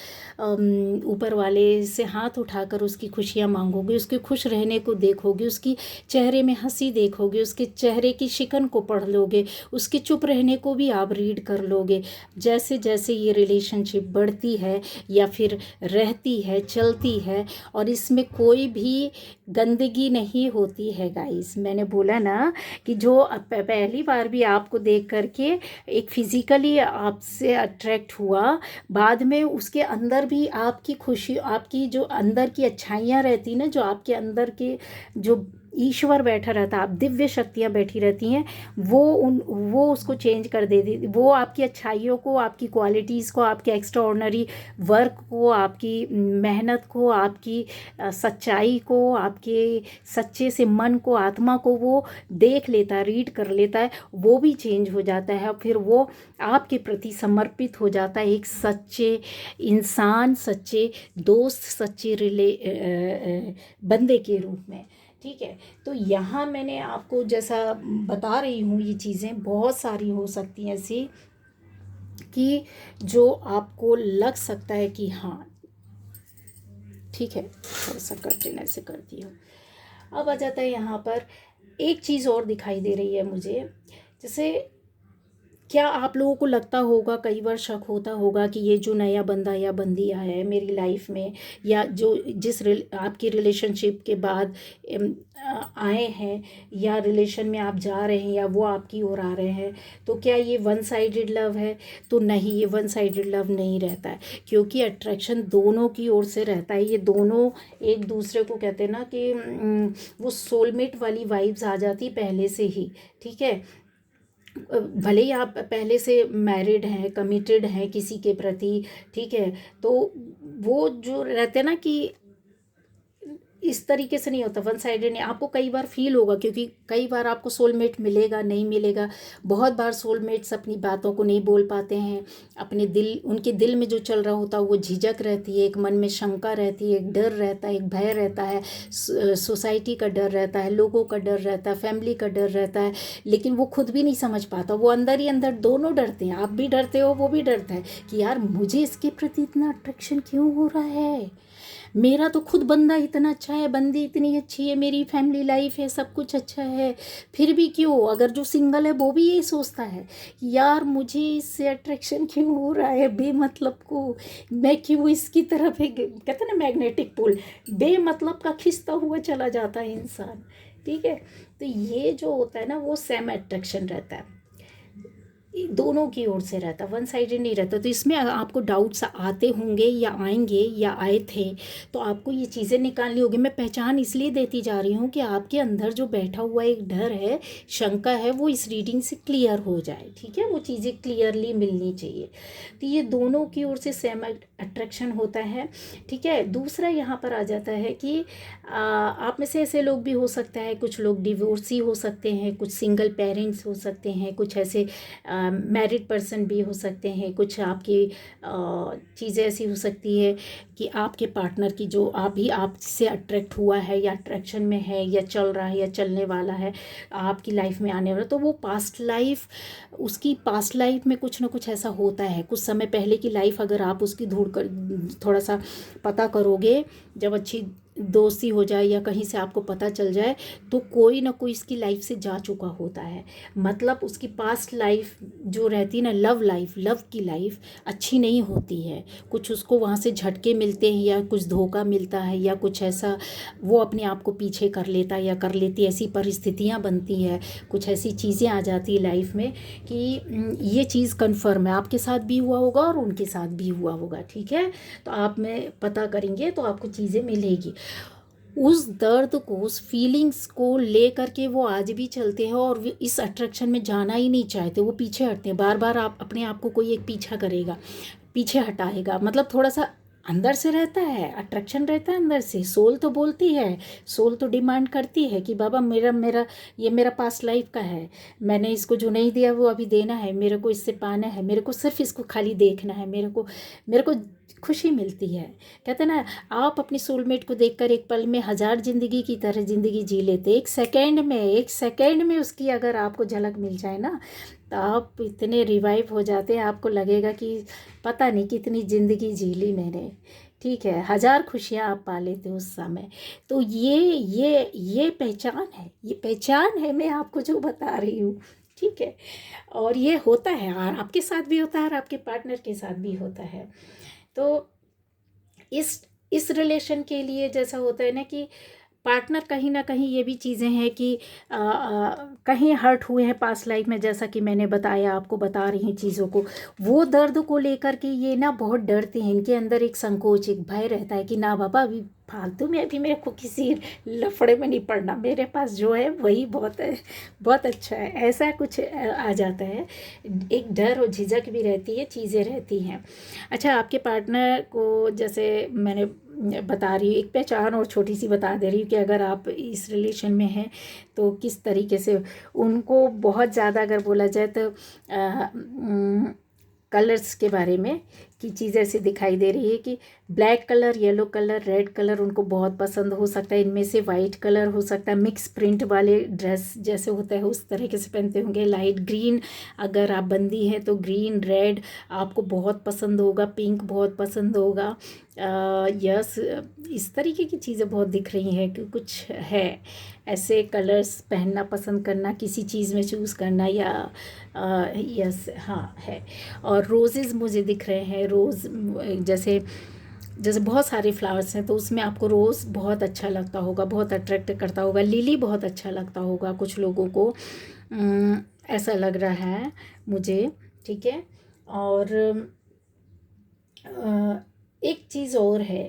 ऊपर वाले से हाथ उठाकर उसकी खुशियाँ मांगोगे, उसके खुश रहने को देखोगे, उसकी चेहरे में हंसी देखोगे, उसके चेहरे की शिकन को पढ़ लोगे, उसके चुप रहने को भी आप रीड कर लोगे। जैसे जैसे ये रिलेशनशिप बढ़ती है या फिर रहती है, चलती है, और इसमें कोई भी गंदगी नहीं होती है गाइस। मैंने बोला ना कि जो पहली बार भी आपको देख करके एक फिज़िकली आपसे अट्रैक्ट हुआ, बाद में उसके अंदर भी आपकी खुशी, आपकी जो अंदर की अच्छाइयाँ रहती ना, जो आपके अंदर के जो ईश्वर बैठा रहता, आप दिव्य शक्तियाँ बैठी रहती हैं, वो उसको चेंज कर देती। वो आपकी अच्छाइयों को, आपकी क्वालिटीज़ को, आपके एक्स्ट्रा ऑर्डिनरी वर्क को, आपकी मेहनत को, आपकी सच्चाई को, आपके सच्चे से मन को, आत्मा को वो देख लेता है, रीड कर लेता है, वो भी चेंज हो जाता है। फिर वो आपके प्रति समर्पित हो जाता है, एक सच्चे इंसान, सच्चे दोस्त, सच्चे बंदे के रूप में। ठीक है, तो यहाँ मैंने आपको जैसा बता रही हूँ, ये चीज़ें बहुत सारी हो सकती हैं ऐसी कि जो आपको लग सकता है कि हाँ ठीक है। थोड़ा सा कर्टेन ऐसे करती हूँ। अब आ जाता है यहाँ पर एक चीज़ और दिखाई दे रही है मुझे। जैसे क्या आप लोगों को लगता होगा, कई बार शक होता होगा कि ये जो नया बंदा या बंदी आया है मेरी लाइफ में, या जो आपकी रिलेशनशिप के बाद आए हैं, या रिलेशन में आप जा रहे हैं, या वो आपकी ओर आ रहे हैं, तो क्या ये वन साइडेड लव है? तो नहीं, ये वन साइडेड लव नहीं रहता है, क्योंकि अट्रैक्शन दोनों की ओर से रहता है। ये दोनों एक दूसरे को कहते हैं ना कि वो सोलमेट वाली वाइब्स आ जाती पहले से ही। ठीक है, भले ही आप पहले से मैरिड हैं, कमिटेड हैं किसी के प्रति, ठीक है, तो वो जो रहते हैं ना कि इस तरीके से नहीं होता, वन साइडेड नहीं। आपको कई बार फील होगा, क्योंकि कई बार आपको सोलमेट मिलेगा, नहीं मिलेगा। बहुत बार सोलमेट्स अपनी बातों को नहीं बोल पाते हैं, अपने दिल, उनके दिल में जो चल रहा होता है वो झिझक रहती है, एक मन में शंका रहती है, एक डर रहता है, एक भय रहता है, सोसाइटी का डर रहता है, लोगों का डर रहता है, फैमिली का डर रहता है, लेकिन वो खुद भी नहीं समझ पाता। वो अंदर ही अंदर दोनों डरते हैं, आप भी डरते हो, वो भी डरता है कि यार मुझे इसके प्रति इतना अट्रैक्शन क्यों हो रहा है, मेरा तो खुद बंदा इतना अच्छा है, बंदी इतनी अच्छी है, मेरी फैमिली लाइफ है, सब कुछ अच्छा है, फिर भी क्यों? अगर जो सिंगल है वो भी यही सोचता है कि यार मुझे इससे अट्रैक्शन क्यों हो रहा है बेमतलब को, मैं क्यों इसकी तरफ है, कहते हैं ना मैग्नेटिक पुल, बेमतलब का खिंचता हुआ चला जाता है इंसान। ठीक है, तो ये जो होता है ना वो सेम अट्रैक्शन रहता है, दोनों की ओर से रहता, वन साइडेड नहीं रहता। तो इसमें आपको डाउट्स आते होंगे या आएंगे या आए थे, तो आपको ये चीज़ें निकालनी होगी। मैं पहचान इसलिए देती जा रही हूँ कि आपके अंदर जो बैठा हुआ एक डर है, शंका है, वो इस रीडिंग से क्लियर हो जाए। ठीक है, वो चीज़ें क्लियरली मिलनी चाहिए। तो ये दोनों की ओर से सेम अट्रैक्शन होता है। ठीक है, दूसरा यहाँ पर आ जाता है कि आप में से ऐसे लोग भी हो सकता है, कुछ लोग डिवोर्सी हो सकते हैं, कुछ सिंगल पेरेंट्स हो सकते हैं, कुछ ऐसे मैरिड पर्सन भी हो सकते हैं, कुछ आपकी चीज़ें ऐसी हो सकती है कि आपके पार्टनर की जो अभी आपसे अट्रैक्ट हुआ है या अट्रैक्शन में है या चल रहा है या चलने वाला है, आपकी लाइफ में आने वाला, तो वो पास्ट लाइफ, उसकी पास्ट लाइफ में कुछ ना कुछ ऐसा होता है। कुछ समय पहले की लाइफ अगर आप उसकी ढूंढ कर थोड़ा सा पता करोगे, जब अच्छी दोस्ती हो जाए या कहीं से आपको पता चल जाए, तो कोई ना कोई इसकी लाइफ से जा चुका होता है। मतलब उसकी पास्ट लाइफ जो रहती है ना, लव लाइफ, लव की लाइफ अच्छी नहीं होती है। कुछ उसको वहाँ से झटके मिलते हैं, या कुछ धोखा मिलता है, या कुछ ऐसा वो अपने आप को पीछे कर लेता है या कर लेती, ऐसी परिस्थितियाँ बनती है, कुछ ऐसी चीज़ें आ जाती है लाइफ में कि ये चीज़ कन्फर्म है, आपके साथ भी हुआ होगा और उनके साथ भी हुआ होगा। ठीक है, तो आप में पता करेंगे तो आपको चीज़ें मिलेगी। उस दर्द को, उस फीलिंग्स को ले करके वो आज भी चलते हैं और इस अट्रैक्शन में जाना ही नहीं चाहते, वो पीछे हटते हैं। बार बार आप अपने आप को कोई एक पीछा करेगा, पीछे हटाएगा, मतलब थोड़ा सा अंदर से रहता है, अट्रैक्शन रहता है अंदर से, सोल तो बोलती है, सोल तो डिमांड करती है कि बाबा मेरा मेरा ये मेरा पास्ट लाइफ का है, मैंने इसको जो नहीं दिया वो अभी देना है, मेरे को इससे पाना है, मेरे को सिर्फ इसको खाली देखना है, मेरे को खुशी मिलती है। कहते हैं ना, आप अपनी सोलमेट को देखकर एक पल में 1000 जिंदगी की तरह ज़िंदगी जी लेते। एक सेकेंड में उसकी अगर आपको झलक मिल जाए ना, तो आप इतने रिवाइव हो जाते हैं, आपको लगेगा कि पता नहीं कितनी ज़िंदगी जी ली मैंने। ठीक है, 1000 खुशियाँ आप पा लेते हो उस समय। तो ये पहचान है, ये पहचान है मैं आपको जो बता रही हूँ। ठीक है, और ये होता है, और आपके साथ भी होता है और आपके पार्टनर के साथ भी होता है। तो इस रिलेशन के लिए जैसा होता है ना कि पार्टनर कहीं ना कहीं ये भी चीज़ें हैं कि कहीं हर्ट हुए हैं पास्ट लाइफ में, जैसा कि मैंने बताया, आपको बता रही हैं चीज़ों को, वो दर्द को लेकर के ये ना बहुत डरते हैं, इनके अंदर एक संकोच, एक भय रहता है कि ना बाबा अभी फालतू में अभी मेरे को किसी लफड़े में नहीं पड़ना, मेरे पास जो है वही बहुत है, बहुत अच्छा है, ऐसा कुछ आ जाता है। एक डर और झिझक भी रहती है, चीज़ें रहती हैं। अच्छा, आपके पार्टनर को जैसे मैंने बता रही हूँ, एक पहचान और छोटी सी बता दे रही हूँ कि अगर आप इस रिलेशन में हैं तो किस तरीके से उनको बहुत ज़्यादा अगर बोला जाए तो कलर्स के बारे में की चीज़ ऐसी दिखाई दे रही है कि black colour, yellow colour, red colour उनको बहुत पसंद हो सकता है, इनमें से वाइट कलर हो सकता है, मिक्स प्रिंट वाले ड्रेस जैसे होता है उस तरीके से पहनते होंगे, लाइट ग्रीन अगर आप बंदी हैं तो ग्रीन, रेड आपको बहुत पसंद होगा, पिंक बहुत पसंद होगा। यस, इस तरीके की चीज़ें बहुत दिख रही हैं कि कुछ है ऐसे कलर्स पहनना पसंद करना, किसी चीज़ में चूज़ करना, या यस हाँ है। और रोज़ेज़ मुझे दिख रहे हैं, रोज़ जैसे जैसे बहुत सारे फ्लावर्स हैं तो उसमें आपको रोज़ बहुत अच्छा लगता होगा, बहुत अट्रैक्ट करता होगा, लिली बहुत अच्छा लगता होगा कुछ लोगों को, ऐसा लग रहा है मुझे। ठीक है, और एक चीज़ और है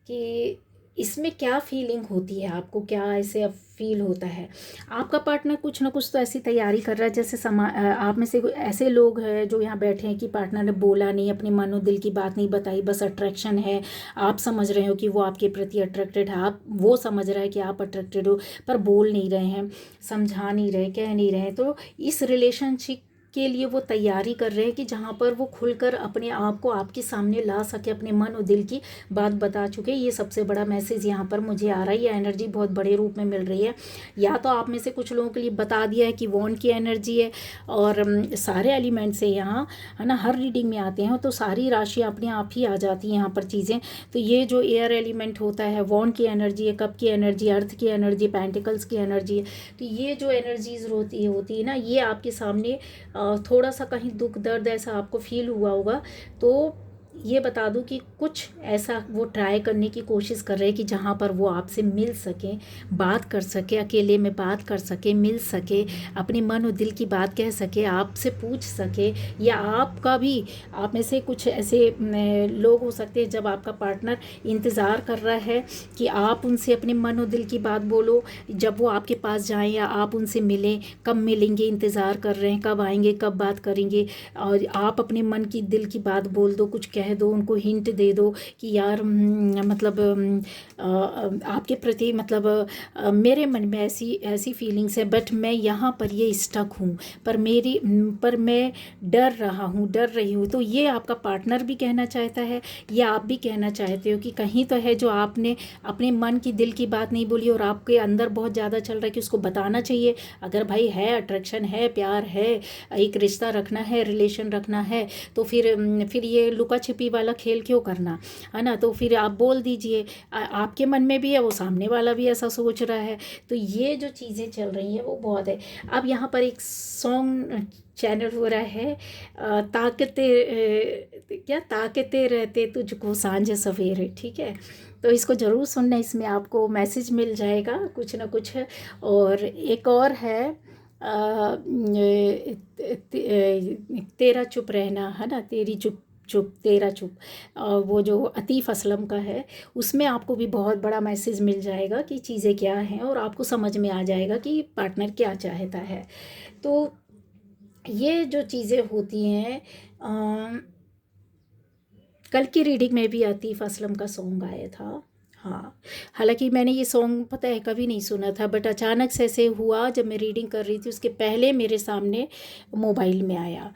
कि इसमें क्या फीलिंग होती है आपको, क्या ऐसे अब फील होता है, आपका पार्टनर कुछ ना कुछ तो ऐसी तैयारी कर रहा है, जैसे आप में से ऐसे लोग हैं जो यहाँ बैठे हैं कि पार्टनर ने बोला नहीं, अपने मन और दिल की बात नहीं बताई, बस अट्रैक्शन है, आप समझ रहे हो कि वो आपके प्रति अट्रैक्टेड है, आप वो समझ रहे हैं कि आप अट्रैक्टेड हो, पर बोल नहीं रहे हैं, समझा नहीं रहे, कह नहीं रहे। तो इस रिलेशनशिप के लिए वो तैयारी कर रहे हैं कि जहाँ पर वो खुलकर अपने आप को आपके सामने ला सके, अपने मन और दिल की बात बता चुके। ये सबसे बड़ा मैसेज यहाँ पर मुझे आ रहा है, ये एनर्जी बहुत बड़े रूप में मिल रही है। या तो आप में से कुछ लोगों के लिए बता दिया है कि वॉन्ड की एनर्जी है, और सारे एलिमेंट्स है यहाँ, है ना, हर रीडिंग में आते हैं तो सारी राशियाँ अपने आप ही आ जाती हैं यहाँ पर चीज़ें। तो ये जो एयर एलिमेंट होता है, वॉन्ड की एनर्जी है, कप की एनर्जी, अर्थ की एनर्जी, पेंटिकल्स की एनर्जी है। तो ये जो एनर्जीज होती है ना, ये आपके सामने थोड़ा सा कहीं दुख दर्द ऐसा आपको फील हुआ होगा, तो ये बता दूं कि कुछ ऐसा वो ट्राई करने की कोशिश कर रहे हैं कि जहाँ पर वो आपसे मिल सकें, बात कर सके, अकेले में बात कर सके, मिल सके, अपने मन और दिल की बात कह सके, आपसे पूछ सके, या आपका भी, आप में से कुछ ऐसे लोग हो सकते हैं जब आपका पार्टनर इंतज़ार कर रहा है कि आप उनसे अपने मन और दिल की बात बोलो, जब वो आपके पास जाएं या आप उनसे मिलें, कब मिलेंगे, इंतज़ार कर रहे हैं कब आएंगे, कब बात करेंगे, और आप अपने मन की दिल की बात बोल दो, कुछ कह दो, उनको हिंट दे दो कि यार मतलब आपके प्रति मतलब मेरे मन में ऐसी फीलिंग्स है, बट मैं यहाँ पर ये स्टक हूँ, पर मैं डर रही हूँ। तो ये आपका पार्टनर भी कहना चाहता है, या आप भी कहना चाहते हो कि कहीं तो है जो आपने अपने मन की दिल की बात नहीं बोली और आपके अंदर बहुत ज़्यादा चल रहा है कि उसको बताना चाहिए। अगर भाई है, अट्रैक्शन है, प्यार है, एक रिश्ता रखना है, रिलेशन रखना है, तो फिर ये लुका छिपी वाला खेल क्यों करना, है ना। तो फिर आप बोल दीजिए, आपके मन में भी है, वो सामने वाला भी ऐसा सोच रहा है। तो ये जो चीज़ें चल रही हैं वो बहुत है। अब यहाँ पर एक सॉन्ग चैनल हो रहा है, ताकते रहते तुझको सांझ सवेरे। ठीक है, तो इसको ज़रूर सुनना, इसमें आपको मैसेज मिल जाएगा कुछ ना कुछ। और एक और है तेरा चुप रहना, है ना, तेरी चुप चुप तेरा चुप, वो जो अतीफ़ असलम का है, उसमें आपको भी बहुत बड़ा मैसेज मिल जाएगा कि चीज़ें क्या हैं, और आपको समझ में आ जाएगा कि पार्टनर क्या चाहता है। तो ये जो चीज़ें होती हैं, कल की रीडिंग में भी आतिफ असलम का सॉन्ग आया था। हाँ, हालांकि मैंने ये सॉन्ग पता है कभी नहीं सुना था, बट अचानक से ऐसे हुआ जब मैं रीडिंग कर रही थी, उसके पहले मेरे सामने मोबाइल में आया।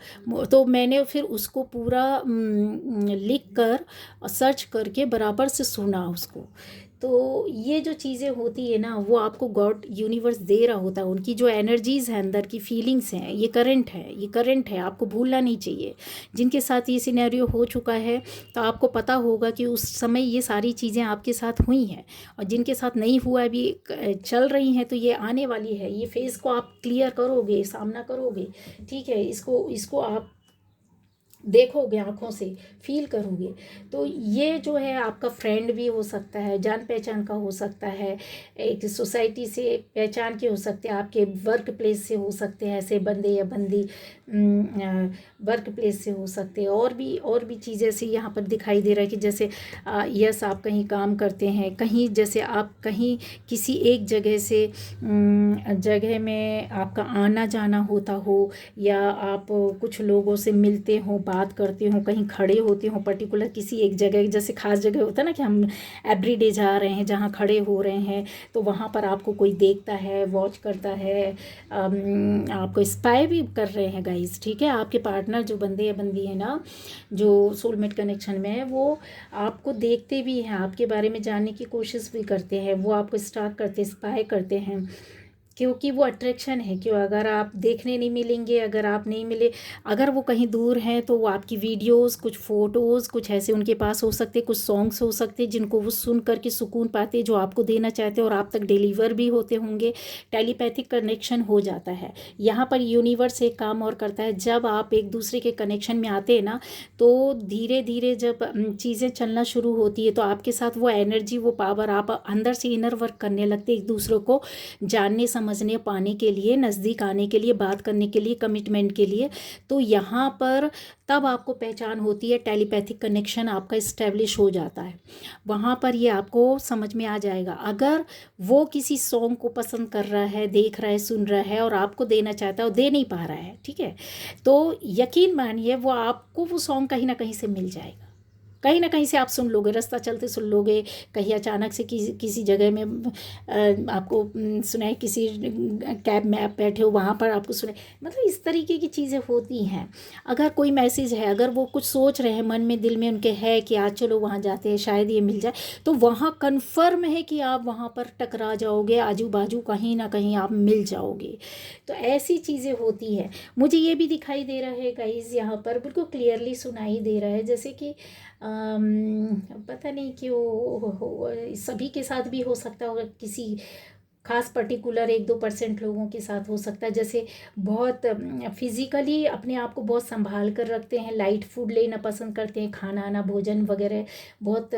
तो मैंने फिर उसको पूरा लिख कर और सर्च करके बराबर से सुना उसको। तो ये जो चीज़ें होती है ना, वो आपको गॉड यूनिवर्स दे रहा होता है। उनकी जो एनर्जीज़ हैं अंदर की फीलिंग्स हैं, ये करंट है, ये करंट है, आपको भूलना नहीं चाहिए। जिनके साथ ये सिनेरियो हो चुका है तो आपको पता होगा कि उस समय ये सारी चीज़ें आपके साथ हुई हैं, और जिनके साथ नहीं हुआ अभी चल रही हैं तो ये आने वाली है। ये फेज़ को आप क्लियर करोगे, सामना करोगे, ठीक है। इसको इसको आप देखोगे, आँखों से फील करोगे। तो ये जो है आपका फ्रेंड भी हो सकता है, जान पहचान का हो सकता है, एक सोसाइटी से पहचान के हो सकते हैं, आपके वर्क प्लेस से हो सकते हैं ऐसे बंदे या बंदी, वर्क प्लेस से हो सकते हैं। और भी चीज़ें ऐसी यहाँ पर दिखाई दे रहा है कि जैसे यस आप कहीं काम करते हैं, कहीं जैसे आप कहीं किसी एक जगह से जगह में आपका आना जाना होता हो, या आप कुछ लोगों से मिलते हो, बात करते हो, कहीं खड़े होते हो पर्टिकुलर किसी एक जगह, जैसे खास जगह होता है ना कि हम एवरीडे जा रहे हैं, जहाँ खड़े हो रहे हैं, तो वहाँ पर आपको कोई देखता है, वॉच करता है, आपको स्पाई भी कर रहे हैं गाइस, ठीक है। आपके पार्टनर जो बंदे या बंदी है ना, जो सोलमेट कनेक्शन में है, वो आपको देखते भी हैं, आपके बारे में जानने की कोशिश भी करते हैं, वो आपको स्टाक करते, स्पाई करते हैं, क्योंकि वो अट्रैक्शन है। क्यों, अगर आप देखने नहीं मिलेंगे, अगर आप नहीं मिले, अगर वो कहीं दूर हैं तो वो आपकी वीडियोस, कुछ फ़ोटोज़, कुछ ऐसे उनके पास हो सकते, कुछ सॉन्ग्स हो सकते जिनको वो सुन करके सुकून पाते, जो आपको देना चाहते और आप तक डिलीवर भी होते होंगे। टेलीपैथिक कनेक्शन हो जाता है। यहाँ पर यूनिवर्स एक काम और करता है, जब आप एक दूसरे के कनेक्शन में आते हैं ना, तो धीरे धीरे जब चीज़ें चलना शुरू होती है तो आपके साथ वो एनर्जी, वो पावर, आप अंदर से इनर वर्क करने लगते, एक दूसरे को जानने समझने पाने के लिए, नज़दीक आने के लिए, बात करने के लिए, कमिटमेंट के लिए। तो यहाँ पर तब आपको पहचान होती है, टेलीपैथिक कनेक्शन आपका इस्टेब्लिश हो जाता है। वहाँ पर ये आपको समझ में आ जाएगा। अगर वो किसी सॉन्ग को पसंद कर रहा है, देख रहा है, सुन रहा है और आपको देना चाहता है और दे नहीं पा रहा है, ठीक है, तो यकीन मानिए वो आपको वो सॉन्ग कहीं ना कहीं से मिल जाएगा, कहीं ना कहीं से आप सुन लोगे, रास्ता चलते सुन लोगे, कहीं अचानक से किसी जगह में आपको सुनाए, किसी कैब में आप बैठे हो वहाँ पर आपको सुने, मतलब इस तरीके की चीज़ें होती हैं। अगर कोई मैसेज है, अगर वो कुछ सोच रहे हैं मन में, दिल में उनके है कि आज चलो वहाँ जाते हैं, शायद ये मिल जाए, तो वहाँ कन्फर्म है कि आप वहाँ पर टकरा जाओगे, आजू बाजू कहीं ना कहीं आप मिल जाओगे। तो ऐसी चीज़ें होती हैं। मुझे ये भी दिखाई दे रहा है गाइज, यहाँ पर बिल्कुल क्लियरली सुनाई दे रहा है, जैसे कि पता नहीं क्यों सभी के साथ भी हो सकता होगा, किसी खास पर्टिकुलर 1-2% लोगों के साथ हो सकता है, जैसे बहुत फिज़िकली अपने आप को बहुत संभाल कर रखते हैं, लाइट फूड लेना पसंद करते हैं, खाना आना भोजन वगैरह बहुत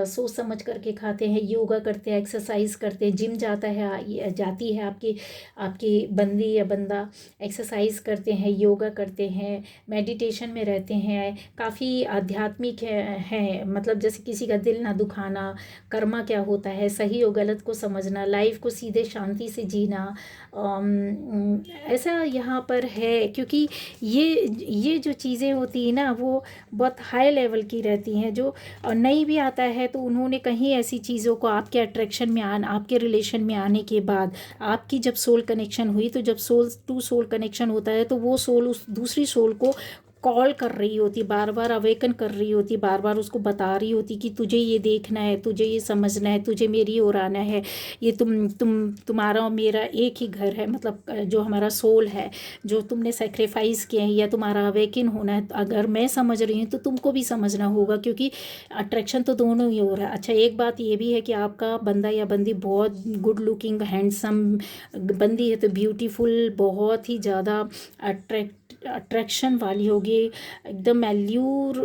सोच समझ करके खाते हैं, योगा करते हैं, एक्सरसाइज करते हैं, जिम जाता है, जाती है आपकी आपकी बंदी या बंदा, एक्सरसाइज करते हैं, योगा करते हैं, मेडिटेशन में रहते हैं, काफ़ी आध्यात्मिक है, मतलब जैसे किसी का दिल ना दुखाना, कर्मा क्या होता है, सही और गलत को समझना, लाइफ को सीधे शांति से जीना, ऐसा यहाँ पर है। क्योंकि ये जो चीज़ें होती हैं ना, वो बहुत हाई लेवल की रहती हैं। जो नहीं भी आता है तो उन्होंने कहीं ऐसी चीज़ों को आपके अट्रैक्शन में आपके रिलेशन में आने के बाद, आपकी जब सोल कनेक्शन हुई, तो जब सोल टू सोल कनेक्शन होता है तो वो सोल उस दूसरी सोल को कॉल कर रही होती, बार बार अवेकन कर रही होती, बार बार उसको बता रही होती कि तुझे ये देखना है, तुझे ये समझना है, तुझे मेरी ओर आना है, ये तुम्हारा और मेरा एक ही घर है, मतलब जो हमारा सोल है, जो तुमने सेक्रीफाइस किए हैं, या तुम्हारा अवेकन होना है। अगर मैं समझ रही हूँ तो तुमको भी समझना होगा, क्योंकि अट्रैक्शन तो दोनों ही हो रहा है। अच्छा, एक बात ये भी है कि आपका बंदा या बंदी बहुत गुड लुकिंग, हैंडसम बंदी है तो ब्यूटीफुल, बहुत ही ज़्यादा अट्रैक्शन वाली होगी, एकदम एल्यूर,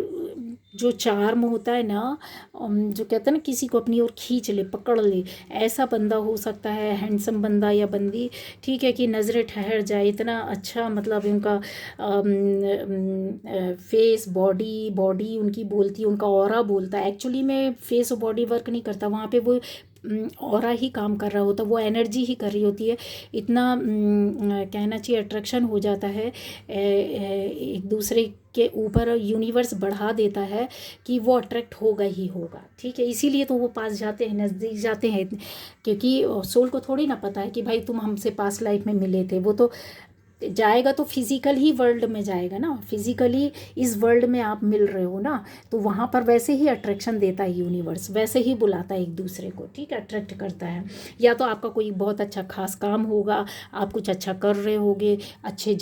जो चार्म होता है ना, जो कहते हैं ना किसी को अपनी ओर खींच ले, पकड़ ले, ऐसा बंदा हो सकता है, हैंडसम बंदा या बंदी, ठीक है, कि नज़रें ठहर जाए, इतना अच्छा, मतलब उनका फेस, बॉडी उनकी बोलती है, उनका ऑरा बोलता है। एक्चुअली में फेस और बॉडी वर्क नहीं करता, वहाँ पे वो ऑरा ही काम कर रहा होता है, वो एनर्जी ही कर रही होती है। इतना कहना चाहिए अट्रैक्शन हो जाता है एक दूसरे के ऊपर, यूनिवर्स बढ़ा देता है कि वो अट्रैक्ट होगा ही होगा, ठीक है। इसीलिए तो वो पास जाते हैं, नज़दीक जाते हैं, क्योंकि सोल को थोड़ी ना पता है कि भाई तुम हमसे पास लाइफ में मिले थे। वो तो जाएगा तो फिजिकल ही वर्ल्ड में जाएगा ना, फिजिकली इस वर्ल्ड में आप मिल रहे हो ना, तो वहाँ पर वैसे ही अट्रैक्शन देता है यूनिवर्स, वैसे ही बुलाता है एक दूसरे को, ठीक है, अट्रैक्ट करता है। या तो आपका कोई बहुत अच्छा खास काम होगा, आप कुछ अच्छा कर रहे होगे, अच्छे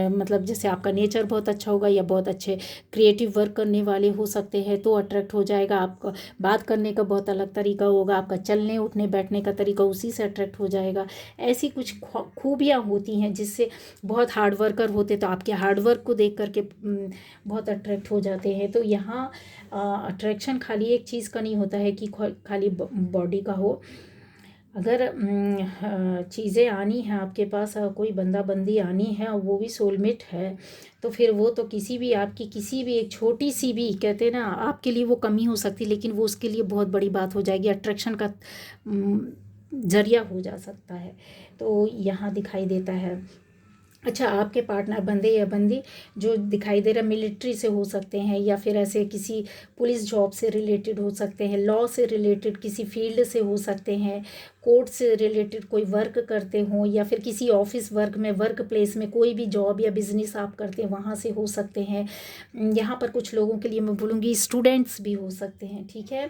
मतलब जैसे आपका नेचर बहुत अच्छा होगा, या बहुत अच्छे क्रिएटिव वर्क करने वाले हो सकते हैं तो अट्रैक्ट हो जाएगा। आपका बात करने का बहुत अलग तरीका होगा, आपका चलने उठने बैठने का तरीका उसी से अट्रैक्ट हो जाएगा। ऐसी कुछ खूबियाँ होती हैं जिससे बहुत हार्ड वर्कर होते तो आपके हार्ड वर्क को देख करके बहुत अट्रैक्ट हो जाते हैं। तो यहाँ अट्रैक्शन खाली एक चीज़ का नहीं होता है कि खाली बॉडी का हो। अगर चीज़ें आनी हैं आपके पास, कोई बंदा बंदी आनी है और वो भी सोलमेट है, तो फिर वो तो किसी भी आपकी किसी भी एक छोटी सी भी, कहते हैं ना, आपके लिए वो कमी हो सकती, लेकिन वो उसके लिए बहुत बड़ी बात हो जाएगी, अट्रैक्शन का ज़रिया हो जा सकता है। तो यहाँ दिखाई देता है। अच्छा, आपके पार्टनर बंदे या बंदी जो दिखाई दे रहा, मिलिट्री से हो सकते हैं, या फिर ऐसे किसी पुलिस जॉब से रिलेटेड हो सकते हैं, लॉ से रिलेटेड किसी फील्ड से हो सकते हैं, कोर्ट से रिलेटेड कोई वर्क करते हों, या फिर किसी ऑफिस वर्क में, वर्क प्लेस में कोई भी जॉब या बिजनेस आप करते हैं वहाँ से हो सकते हैं। यहाँ पर कुछ लोगों के लिए मैं बोलूँगी स्टूडेंट्स भी हो सकते हैं, ठीक है।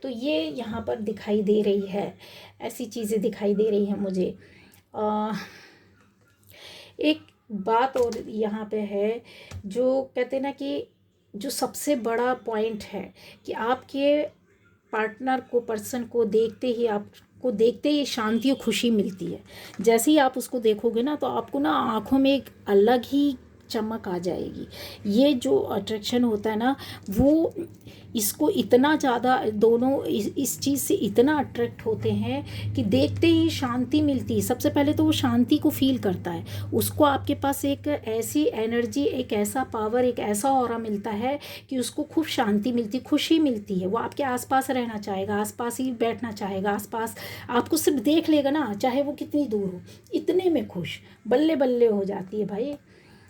तो ये यहाँ पर दिखाई दे रही है, ऐसी चीज़ें दिखाई दे रही हैं मुझे। एक बात और यहाँ पे है, जो कहते हैं ना कि जो सबसे बड़ा पॉइंट है कि आपके पार्टनर को, पर्सन को देखते ही शांति और खुशी मिलती है। जैसे ही आप उसको देखोगे ना, तो आपको ना आँखों में एक अलग ही चमक आ जाएगी। ये जो अट्रैक्शन होता है ना, वो इसको इतना ज़्यादा दोनों इस चीज़ से इतना अट्रैक्ट होते हैं कि देखते ही शांति मिलती है। सबसे पहले तो वो शांति को फील करता है, उसको आपके पास एक ऐसी एनर्जी, एक ऐसा पावर, एक ऐसा ऑरा मिलता है कि उसको खूब शांति मिलती, खुशी मिलती है। वो आपके आसपास रहना चाहेगा, आसपास ही बैठना चाहेगा, आसपास आपको सिर्फ देख लेगा ना, चाहे वो कितनी दूर हो, इतने में खुश बल्ले बल्ले हो जाती है भाई।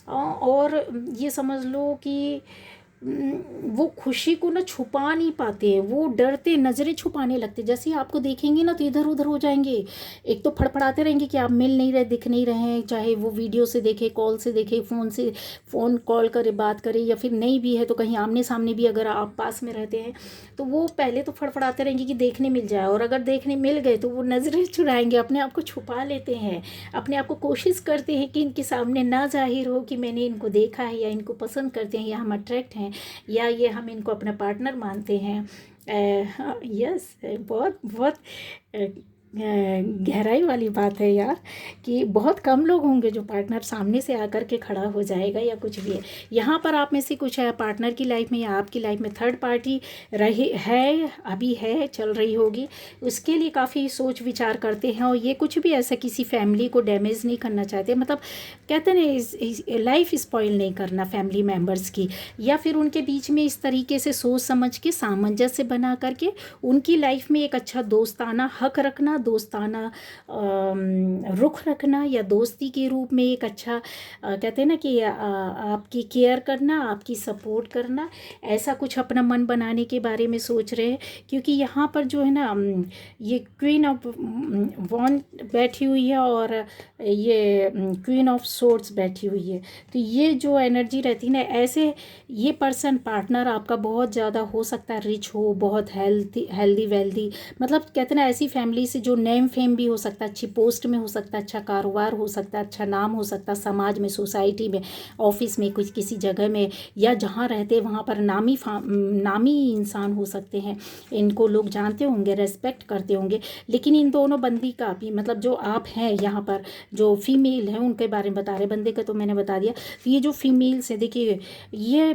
और ये समझ लो कि वो खुशी को ना छुपा नहीं पाते हैं, वो डरते, नज़रें छुपाने लगते। जैसे ही आपको देखेंगे ना तो इधर उधर हो जाएंगे, एक तो फड़फड़ाते रहेंगे कि आप मिल नहीं रहे, दिख नहीं रहे हैं, चाहे वो वीडियो से देखे, कॉल से देखे, फ़ोन कॉल करे, बात करे, या फिर नहीं भी है तो कहीं आमने सामने भी अगर आप पास में रहते हैं तो वो पहले तो फड़फड़ाते रहेंगे कि देखने मिल जाए, और अगर देखने मिल गए तो वो नज़रें चुराएंगे, अपने आप को छुपा लेते हैं, अपने आप को कोशिश करते हैं कि इनके सामने ना जाहिर हो कि मैंने इनको देखा है, या इनको पसंद करते हैं, या हम अट्रैक्ट हैं, या ये हम इनको अपना पार्टनर मानते हैं। यस, बहुत बहुत गहराई वाली बात है यार, कि बहुत कम लोग होंगे जो पार्टनर सामने से आकर के खड़ा हो जाएगा या कुछ भी है। यहाँ पर आप में से कुछ है पार्टनर की लाइफ में या आपकी लाइफ में थर्ड पार्टी रही है, अभी है, चल रही होगी, उसके लिए काफ़ी सोच विचार करते हैं, और ये कुछ भी ऐसा किसी फैमिली को डैमेज नहीं करना चाहते। मतलब कहते हैं ना, लाइफ स्पॉइल नहीं करना फैमिली मेम्बर्स की, या फिर उनके बीच में इस तरीके से सोच समझ के सामंजस्य बना करके उनकी लाइफ में एक अच्छा दोस्ताना हक रखना, दोस्ताना रुख रखना, या दोस्ती के रूप में एक अच्छा कहते हैं ना कि आपकी केयर करना, आपकी सपोर्ट करना, ऐसा कुछ अपना मन बनाने के बारे में सोच रहे हैं। क्योंकि यहाँ पर जो है ना, ये क्वीन ऑफ वॉन्ड बैठी हुई है, और ये क्वीन ऑफ सोर्ड्स बैठी हुई है। तो ये जो एनर्जी रहती है ना, ऐसे ये पर्सन पार्टनर आपका बहुत ज़्यादा हो सकता है रिच हो, बहुत हेल्दी वेल्दी, मतलब कहते हैं ना ऐसी फैमिली से जो नेम फेम भी हो सकता है, अच्छी पोस्ट में हो सकता है, अच्छा कारोबार हो सकता है, अच्छा नाम हो सकता है, समाज में, सोसाइटी में, ऑफिस में, कुछ किसी जगह में, या जहाँ रहते हैं वहाँ पर नामी इंसान हो सकते हैं। इनको लोग जानते होंगे, रेस्पेक्ट करते होंगे। लेकिन इन दोनों बंदी का भी, मतलब जो आप हैं यहाँ पर, जो फीमेल हैं उनके बारे में बता रहे, बंदे का तो मैंने बता दिया। तो ये जो फीमेल्स है, देखिए, ये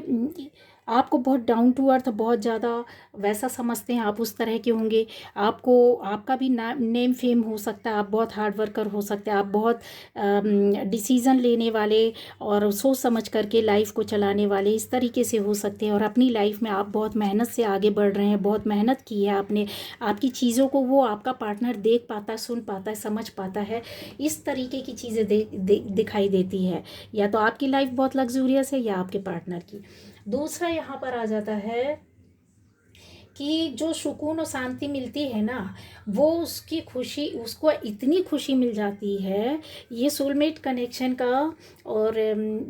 आपको बहुत डाउन टू अर्थ, बहुत ज़्यादा वैसा समझते हैं आप, उस तरह के होंगे। आपको आपका भी नेम फेम हो सकता है, आप बहुत हार्ड वर्कर हो सकते हैं, आप बहुत डिसीज़न लेने वाले और सोच समझ करके लाइफ को चलाने वाले इस तरीके से हो सकते हैं। और अपनी लाइफ में आप बहुत मेहनत से आगे बढ़ रहे हैं, बहुत मेहनत की है आपने, आपकी चीज़ों को वो आपका पार्टनर देख पाता है, सुन पाता है, समझ पाता है। इस तरीके की चीज़ें दिखाई देती है। या तो आपकी लाइफ बहुत लग्जूरियस है या आपके पार्टनर की। दूसरा यहाँ पर आ जाता है कि जो सुकून और शांति मिलती है ना, वो उसकी खुशी, उसको इतनी खुशी मिल जाती है ये सोलमेट कनेक्शन का। और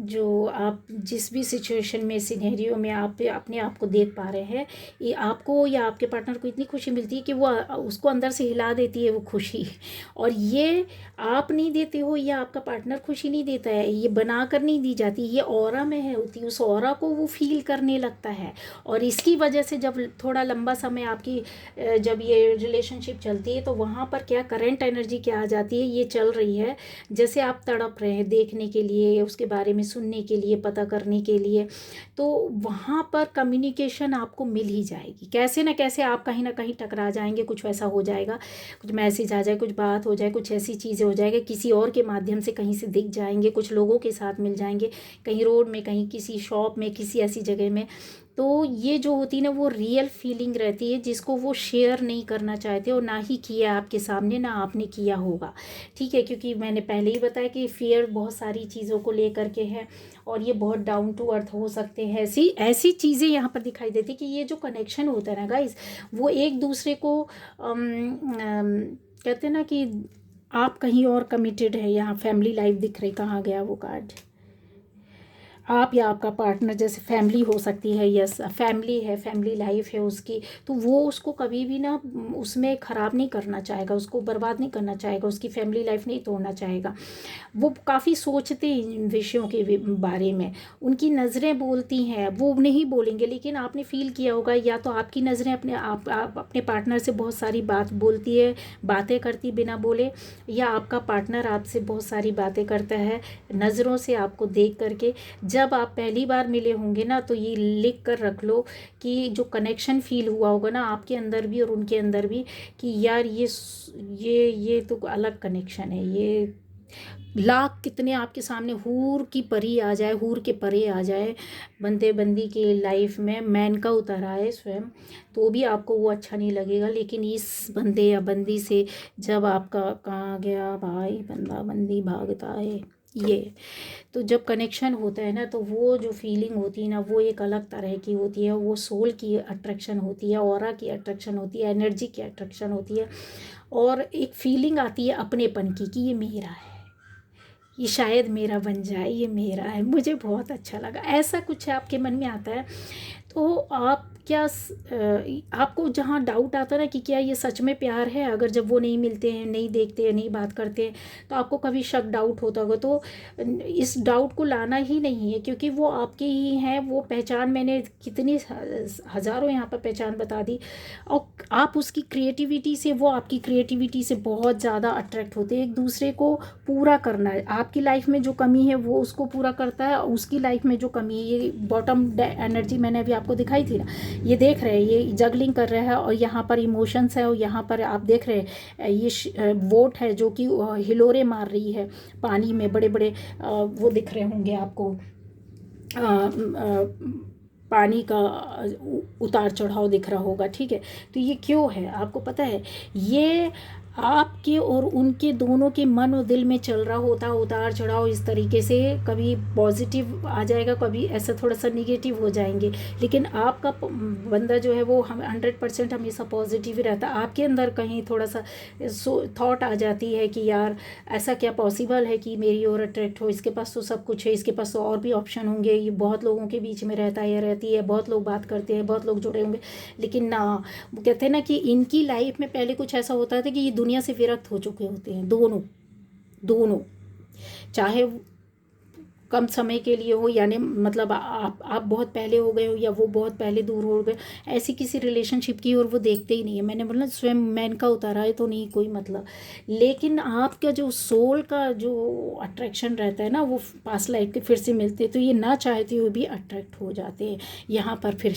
जो आप जिस भी सिचुएशन में, सिनेरियो में आप अपने आप को देख पा रहे हैं, ये आपको या आपके पार्टनर को इतनी खुशी मिलती है कि वो उसको अंदर से हिला देती है वो खुशी। और ये आप नहीं देते हो या आपका पार्टनर खुशी नहीं देता है, ये बना कर नहीं दी जाती, ये ऑरा में है होती, उस ऑरा को वो फील करने लगता है। और इसकी वजह से जब थोड़ा लंबा समय आपकी जब ये रिलेशनशिप चलती है, तो वहाँ पर क्या करंट एनर्जी क्या आ जाती है, ये चल रही है जैसे आप तड़प रहे हैं देखने के लिए, उसके बारे में सुनने के लिए, पता करने के लिए। तो वहाँ पर कम्युनिकेशन आपको मिल ही जाएगी, कैसे ना कैसे आप कहीं ना कहीं टकरा जाएंगे, कुछ वैसा हो जाएगा, कुछ मैसेज आ जाए, कुछ बात हो जाए, कुछ ऐसी चीज़ें हो जाएगी, किसी और के माध्यम से कहीं से दिख जाएंगे, कुछ लोगों के साथ मिल जाएंगे, कहीं रोड में, कहीं किसी शॉप में, किसी ऐसी जगह में। तो ये जो होती है ना, वो रियल फीलिंग रहती है जिसको वो शेयर नहीं करना चाहते और ना ही किया आपके सामने, ना आपने किया होगा। ठीक है, क्योंकि मैंने पहले ही बताया कि फियर बहुत सारी चीज़ों को लेकर के है और ये बहुत डाउन टू अर्थ हो सकते हैं। ऐसी ऐसी चीज़ें यहाँ पर दिखाई देती कि ये जो कनेक्शन होता है ना गाइस, वो एक दूसरे को कहते हैं ना कि आप कहीं और कमिटेड है। यहाँ फैमिली लाइफ दिख रही, कहाँ गया वो कार्ड? आप या आपका पार्टनर, जैसे फैमिली हो सकती है, यस फैमिली है, फैमिली लाइफ है उसकी, तो वो उसको कभी भी ना उसमें ख़राब नहीं करना चाहेगा, उसको बर्बाद नहीं करना चाहेगा, उसकी फैमिली लाइफ नहीं तोड़ना चाहेगा। वो काफ़ी सोचते हैं इन विषयों के बारे में, उनकी नज़रें बोलती हैं, वो नहीं बोलेंगे लेकिन आपने फील किया होगा, या तो आपकी नज़रें आप अपने पार्टनर से बहुत सारी बात बोलती है, बातें करती बिना बोले, या आपका पार्टनर आपसे बहुत सारी बातें करता है नज़रों से, आपको देख करके। जब आप पहली बार मिले होंगे ना, तो ये लिख कर रख लो कि जो कनेक्शन फील हुआ होगा ना आपके अंदर भी और उनके अंदर भी, कि यार ये तो अलग कनेक्शन है। ये लाख कितने आपके सामने हूर की परी आ जाए, हूर के परे आ जाए बंदे बंदी की लाइफ में, मैन का उतर आए स्वयं, तो भी आपको वो अच्छा नहीं लगेगा। लेकिन इस बंदे या बंदी से जब आपका, कहाँ गया भाई, बंदा बंदी भागता है ये, तो जब कनेक्शन होता है ना, तो वो जो फीलिंग होती है ना, वो एक अलग तरह की होती है। वो सोल की अट्रैक्शन होती है, ऑरा की अट्रैक्शन होती है, एनर्जी की अट्रैक्शन होती है, और एक फीलिंग आती है अपनेपन की कि ये मेरा है, ये शायद मेरा बन जाए, ये मेरा है, मुझे बहुत अच्छा लगा, ऐसा कुछ आपके मन में आता है। तो आप क्या आपको जहाँ डाउट आता है ना कि क्या ये सच में प्यार है, अगर जब वो नहीं मिलते हैं, नहीं देखते हैं, नहीं बात करते हैं, तो आपको कभी शक डाउट होता होगा। तो इस डाउट को लाना ही नहीं है, क्योंकि वो आपके ही हैं। वो पहचान मैंने कितनी हज़ारों यहाँ पर पहचान बता दी, और आप उसकी क्रिएटिविटी से, वो आपकी क्रिएटिविटी से बहुत ज़्यादा अट्रैक्ट होते हैं। एक दूसरे को पूरा करना है, आपकी लाइफ में जो कमी है वो उसको पूरा करता है, और उसकी लाइफ में जो कमी है, ये बॉटम एनर्जी मैंने अभी आपको दिखाई थी ना, ये देख रहे हैं, ये जगलिंग कर रहा है, और यहाँ पर इमोशंस है, और यहाँ पर आप देख रहे हैं ये वोट है जो कि हिलोरे मार रही है पानी में, बड़े बड़े वो दिख रहे होंगे आपको, पानी का उतार चढ़ाव दिख रहा होगा। ठीक है, तो ये क्यों है आपको पता है? ये आपके और उनके दोनों के मन और दिल में चल रहा होता उतार चढ़ाव इस तरीके से, कभी पॉजिटिव आ जाएगा, कभी ऐसा थोड़ा सा निगेटिव हो जाएंगे। लेकिन आपका बंदा जो है वो हम 100% हमेशा पॉजिटिव ही रहता है। आपके अंदर कहीं थोड़ा सा थॉट आ जाती है कि यार ऐसा क्या पॉसिबल है कि मेरी ओर अट्रैक्ट हो, इसके पास तो सब कुछ है, इसके पास तो और भी ऑप्शन होंगे, ये बहुत लोगों के बीच में रहता है या रहती है, बहुत लोग बात करते हैं, बहुत लोग जुड़े होंगे। लेकिन ना, वो कहते हैं ना कि इनकी लाइफ में पहले कुछ ऐसा होता था कि ये दुनिया से विरक्त हो चुके होते हैं, दोनों दोनों, चाहे कम समय के लिए हो, यानी मतलब आप बहुत पहले हो गए हो या वो बहुत पहले दूर हो गए, ऐसी किसी रिलेशनशिप की और वो देखते ही नहीं है। मैंने बोला स्वयं मैन का उतारा है तो नहीं कोई मतलब, लेकिन आपका जो सोल का जो अट्रैक्शन रहता है ना, वो पास्ट लाइफ के फिर से मिलते हैं, तो ये ना चाहते हुए भी अट्रैक्ट हो जाते हैं। यहाँ पर फिर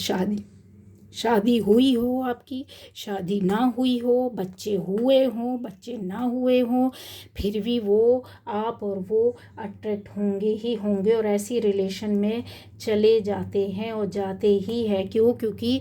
शादी हुई हो आपकी, शादी ना हुई हो, बच्चे हुए हों, बच्चे ना हुए हों, फिर भी वो आप और वो अट्रैक्ट होंगे ही होंगे और ऐसी रिलेशन में चले जाते हैं और जाते ही हैं। क्यों? क्योंकि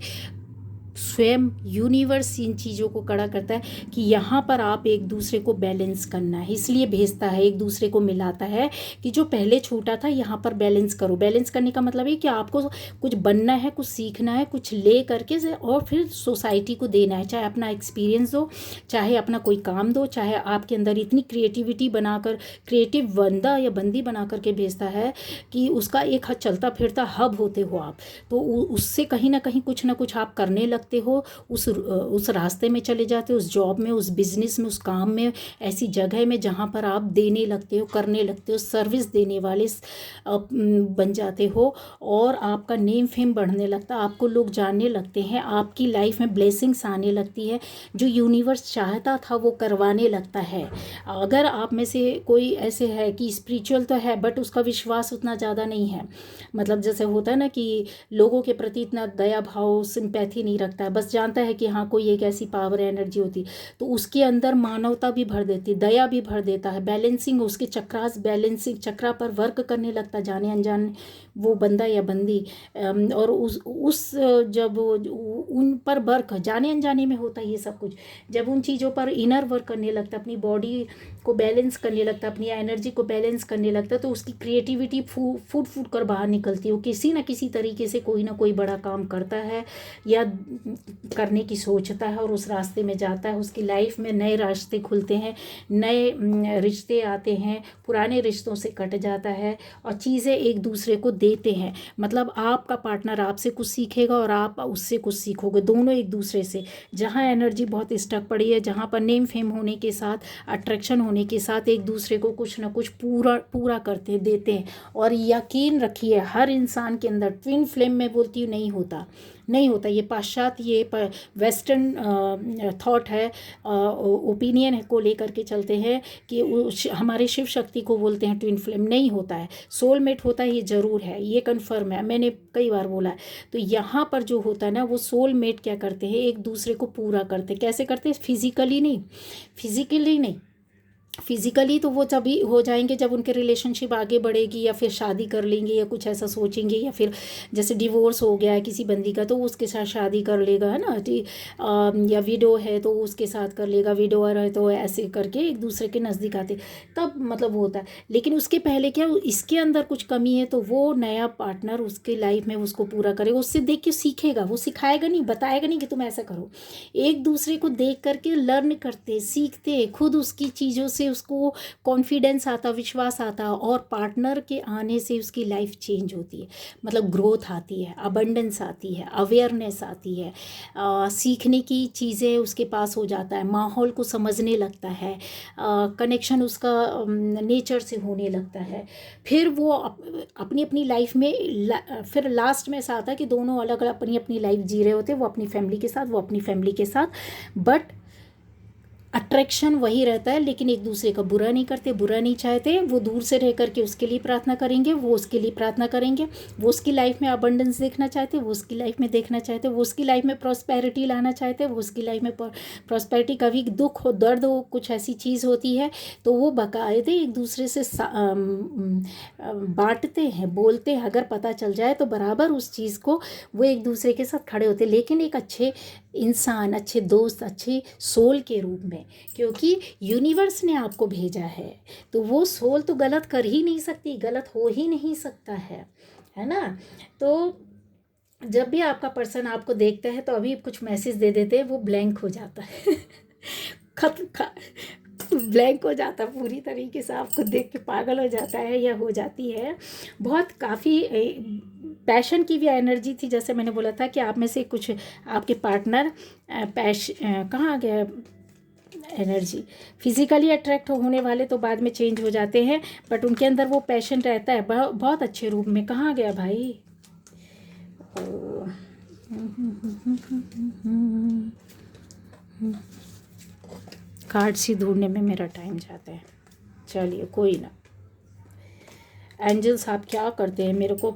स्वयं यूनिवर्स इन चीज़ों को कड़ा करता है कि यहाँ पर आप एक दूसरे को बैलेंस करना है, इसलिए भेजता है, एक दूसरे को मिलाता है कि जो पहले छूटा था यहाँ पर बैलेंस करो। बैलेंस करने का मतलब है कि आपको कुछ बनना है, कुछ सीखना है, कुछ ले करके और फिर सोसाइटी को देना है, चाहे अपना एक्सपीरियंस दो, चाहे अपना कोई काम दो, चाहे आपके अंदर इतनी क्रिएटिविटी बनाकर, क्रिएटिव बंदा या बंदी बना करके भेजता है कि उसका एक चलता फिरता हब होते हो आप। तो उससे कहीं ना कहीं कुछ ना कुछ आप करने लगते हो, उस रास्ते में चले जाते हो, उस जॉब में, उस बिजनेस में, उस काम में, ऐसी जगह में जहाँ पर आप देने लगते हो, करने लगते हो, सर्विस देने वाले बन जाते हो और आपका नेम फेम बढ़ने लगता है, आपको लोग जानने लगते हैं, आपकी लाइफ में ब्लेसिंग्स आने लगती है, जो यूनिवर्स चाहता था वो करवाने लगता है। अगर आप में से कोई ऐसे है कि स्पिरिचुअल तो है बट उसका विश्वास उतना ज़्यादा नहीं है, मतलब जैसे होता है ना कि लोगों के प्रति इतना दया भाव, सिंपैथी नहीं रखता है, बस जानता है कि हाँ कोई एक ऐसी पावर एनर्जी होती, तो उसके अंदर मानवता भी भर देती, दया भी भर देता है, बैलेंसिंग, उसके चक्रास बैलेंसिंग चक्रा पर वर्क करने लगता जाने अनजाने वो बंदा या बंदी। और उस जब उन पर वर्क जाने अनजाने में होता है ये सब कुछ, जब उन चीज़ों पर इनर वर्क करने लगता, अपनी बॉडी को बैलेंस करने लगता, अपनी एनर्जी को बैलेंस करने लगता, तो उसकी क्रिएटिविटी फूट कर बाहर निकलती है। वो किसी न किसी तरीके से कोई ना कोई बड़ा काम करता है या करने की सोचता है और उस रास्ते में जाता है, उसकी लाइफ में नए रास्ते खुलते हैं, नए रिश्ते आते हैं, पुराने रिश्तों से कट जाता है और चीज़ें एक दूसरे को देते हैं। मतलब आपका पार्टनर आपसे कुछ सीखेगा और आप उससे कुछ सीखोगे, दोनों एक दूसरे से। जहाँ एनर्जी बहुत स्टक पड़ी है, जहाँ पर नेम फेम होने के साथ, अट्रैक्शन होने के साथ एक दूसरे को कुछ ना कुछ पूरा करते देते हैं। और यकीन रखिए हर इंसान के अंदर ट्विन फ्लेम में बोलती हूँ नहीं होता। ये पाश्चात्य, ये वेस्टर्न थॉट है, ओपिनियन को लेकर के चलते हैं कि हमारे शिव शक्ति को बोलते हैं ट्विन फ्लेम, नहीं होता है। सोलमेट होता है, ये ज़रूर है, ये कन्फर्म है, मैंने कई बार बोला है। तो यहाँ पर जो होता है ना, वो सोलमेट क्या करते हैं, एक दूसरे को पूरा करते हैं। कैसे करते हैं? फिजिकली नहीं, फिजिकली तो वो तभी हो जाएंगे जब उनके रिलेशनशिप आगे बढ़ेगी या फिर शादी कर लेंगे या कुछ ऐसा सोचेंगे, या फिर जैसे डिवोर्स हो गया है किसी बंदी का तो उसके साथ शादी कर लेगा, है ना, या विडो है तो उसके साथ कर लेगा, विडोअर है तो ऐसे करके एक दूसरे के नज़दीक आते, तब मतलब होता है। लेकिन उसके पहले क्या, इसके अंदर कुछ कमी है तो वो नया पार्टनर उसके लाइफ में उसको पूरा करेगा, उससे देख के सीखेगा, वो सिखाएगा नहीं, बताएगा नहीं कि तुम ऐसा करो। एक दूसरे को देख करके लर्न करते, सीखते, खुद उसकी चीज़ों से उसको कॉन्फिडेंस आता, विश्वास आता, और पार्टनर के आने से उसकी लाइफ चेंज होती है, मतलब ग्रोथ आती है, अबंडेंस आती है, अवेयरनेस आती है, सीखने की चीज़ें उसके पास हो जाता है, माहौल को समझने लगता है, कनेक्शन उसका नेचर से होने लगता है। फिर वो अपनी अपनी लाइफ में फिर लास्ट में ऐसा आता है कि दोनों अलग अलग अपनी अपनी लाइफ जी रहे होते हैं, वो अपनी फैमिली के साथ, वो अपनी फैमिली के साथ, बट अट्रैक्शन वही रहता है, लेकिन एक दूसरे का बुरा नहीं करते, बुरा नहीं चाहते। वो दूर से रह करके उसके लिए प्रार्थना करेंगे, वो उसके लिए प्रार्थना करेंगे, वो उसकी लाइफ में अबंडेंस देखना चाहते, वो उसकी लाइफ में देखना चाहते, वो उसकी लाइफ में प्रॉस्पेरिटी लाना चाहते, वो उसकी लाइफ में प्रॉस्पेरिटी, कभी दुख हो, दर्द हो, कुछ ऐसी चीज़ होती है तो वो बाकायदे एक दूसरे से बांटते हैं, बोलते हैं। अगर पता चल जाए तो बराबर उस चीज़ को वो एक दूसरे के साथ खड़े होते, लेकिन एक अच्छे इंसान, अच्छे दोस्त, अच्छे सोल के रूप में, क्योंकि यूनिवर्स ने आपको भेजा है तो वो सोल तो गलत कर ही नहीं सकती, गलत हो ही नहीं सकता है ना। तो जब भी आपका पर्सन आपको देखता है तो अभी कुछ मैसेज दे देते हैं, वो ब्लैंक हो जाता है ब्लैंक हो जाता है पूरी तरीके से, आपको देख के पागल हो जाता है या हो जाती है। बहुत काफ़ी पैशन की भी एनर्जी थी, जैसे मैंने बोला था कि आप में से कुछ आपके पार्टनर कहाँ गया, एनर्जी। फिजिकली अट्रैक्ट होने वाले तो बाद में चेंज हो जाते हैं, बट उनके अंदर वो पैशन रहता है बहुत अच्छे रूप में। कहाँ गया भाई? कार्ड्स ही ढूंढने में मेरा टाइम जाता है। चलिए कोई ना। एंजल्स आप क्या करते हैं, मेरे को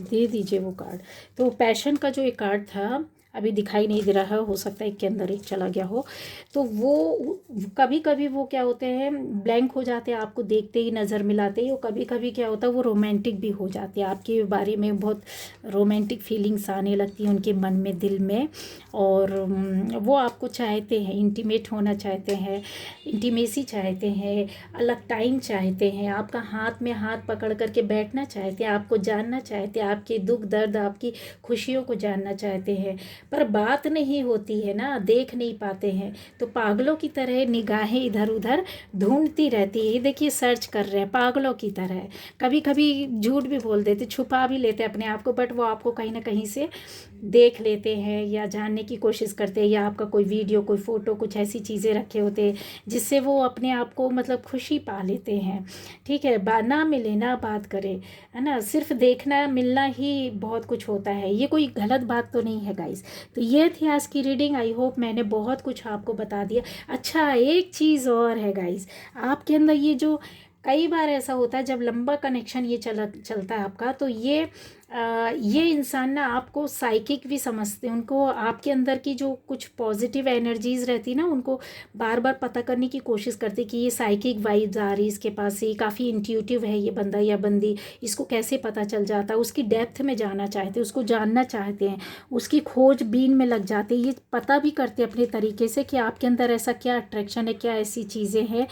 दे दीजिए वो कार्ड। तो पैशन का जो एक कार्ड था अभी दिखाई नहीं दे रहा है, हो सकता है एक के अंदर एक चला गया हो। तो वो कभी कभी वो क्या होते हैं, ब्लैंक हो जाते हैं आपको देखते ही, नज़र मिलाते ही। और कभी कभी क्या होता है वो रोमांटिक भी हो जाते हैं, आपके बारे में बहुत रोमांटिक फीलिंग्स आने लगती हैं उनके मन में, दिल में। और वो आपको चाहते हैं, इंटीमेट होना चाहते हैं, इंटीमेसी चाहते हैं, अलग टाइम चाहते हैं, आपका हाथ में हाथ पकड़ करके बैठना चाहते हैं, आपको जानना चाहते हैं, आपके दुख दर्द, आपकी खुशियों को जानना चाहते हैं। पर बात नहीं होती है ना, देख नहीं पाते हैं, तो पागलों की तरह निगाहें इधर उधर ढूंढती रहती है। देखिए सर्च कर रहे हैं पागलों की तरह। कभी कभी झूठ भी बोल देते, छुपा भी लेते अपने आप को, बट वो आपको कहीं ना कहीं से देख लेते हैं या जानने की कोशिश करते हैं, या आपका कोई वीडियो, कोई फ़ोटो, कुछ ऐसी चीज़ें रखे होते हैं जिससे वो अपने आप को मतलब खुशी पा लेते हैं। ठीक है, ना मिले ना बात करें, है ना, सिर्फ देखना मिलना ही बहुत कुछ होता है। ये कोई गलत बात तो नहीं है गाइस। तो ये थी आज की रीडिंग। आई होप मैंने बहुत कुछ आपको बता दिया। अच्छा एक चीज़ और है गाइस, आपके अंदर ये जो कई बार ऐसा होता है जब लंबा कनेक्शन ये चलता है आपका, तो ये इंसान ना आपको साइकिक भी समझते हैं। उनको आपके अंदर की जो कुछ पॉजिटिव एनर्जीज रहती ना, उनको बार बार पता करने की कोशिश करते कि ये साइकिक वाइब्स आ रही इसके पास से, काफ़ी इंट्यूटिव है ये बंदा या बंदी, इसको कैसे पता चल जाता है। उसकी डेप्थ में जाना चाहते हैं, उसको जानना चाहते हैं, उसकी खोजबीन में लग जाते हैं। ये पता भी करते हैं अपने तरीके से कि आपके अंदर ऐसा क्या अट्रैक्शन है, क्या ऐसी चीज़ें हैं,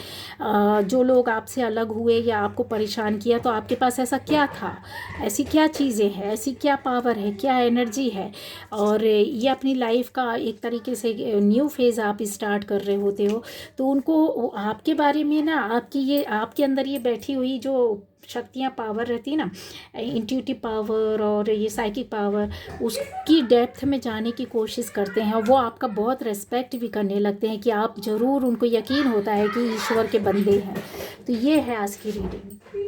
जो लोग आपसे अलग हुए या आपको परेशान किया तो आपके पास ऐसा क्या था, ऐसी क्या चीज़ें हैं, ऐसी क्या पावर है, क्या एनर्जी है। और ये अपनी लाइफ का एक तरीके से न्यू फेज़ आप स्टार्ट कर रहे होते हो, तो उनको आपके बारे में ना, आपके अंदर ये बैठी हुई जो शक्तियाँ, पावर रहती है ना, इंट्यूटिव पावर और ये साइकिक पावर, उसकी डेप्थ में जाने की कोशिश करते हैं। वो आपका बहुत रेस्पेक्ट भी करने लगते हैं कि आप ज़रूर, उनको यकीन होता है कि ईश्वर के बंदे हैं। तो ये है आज की रीडिंग।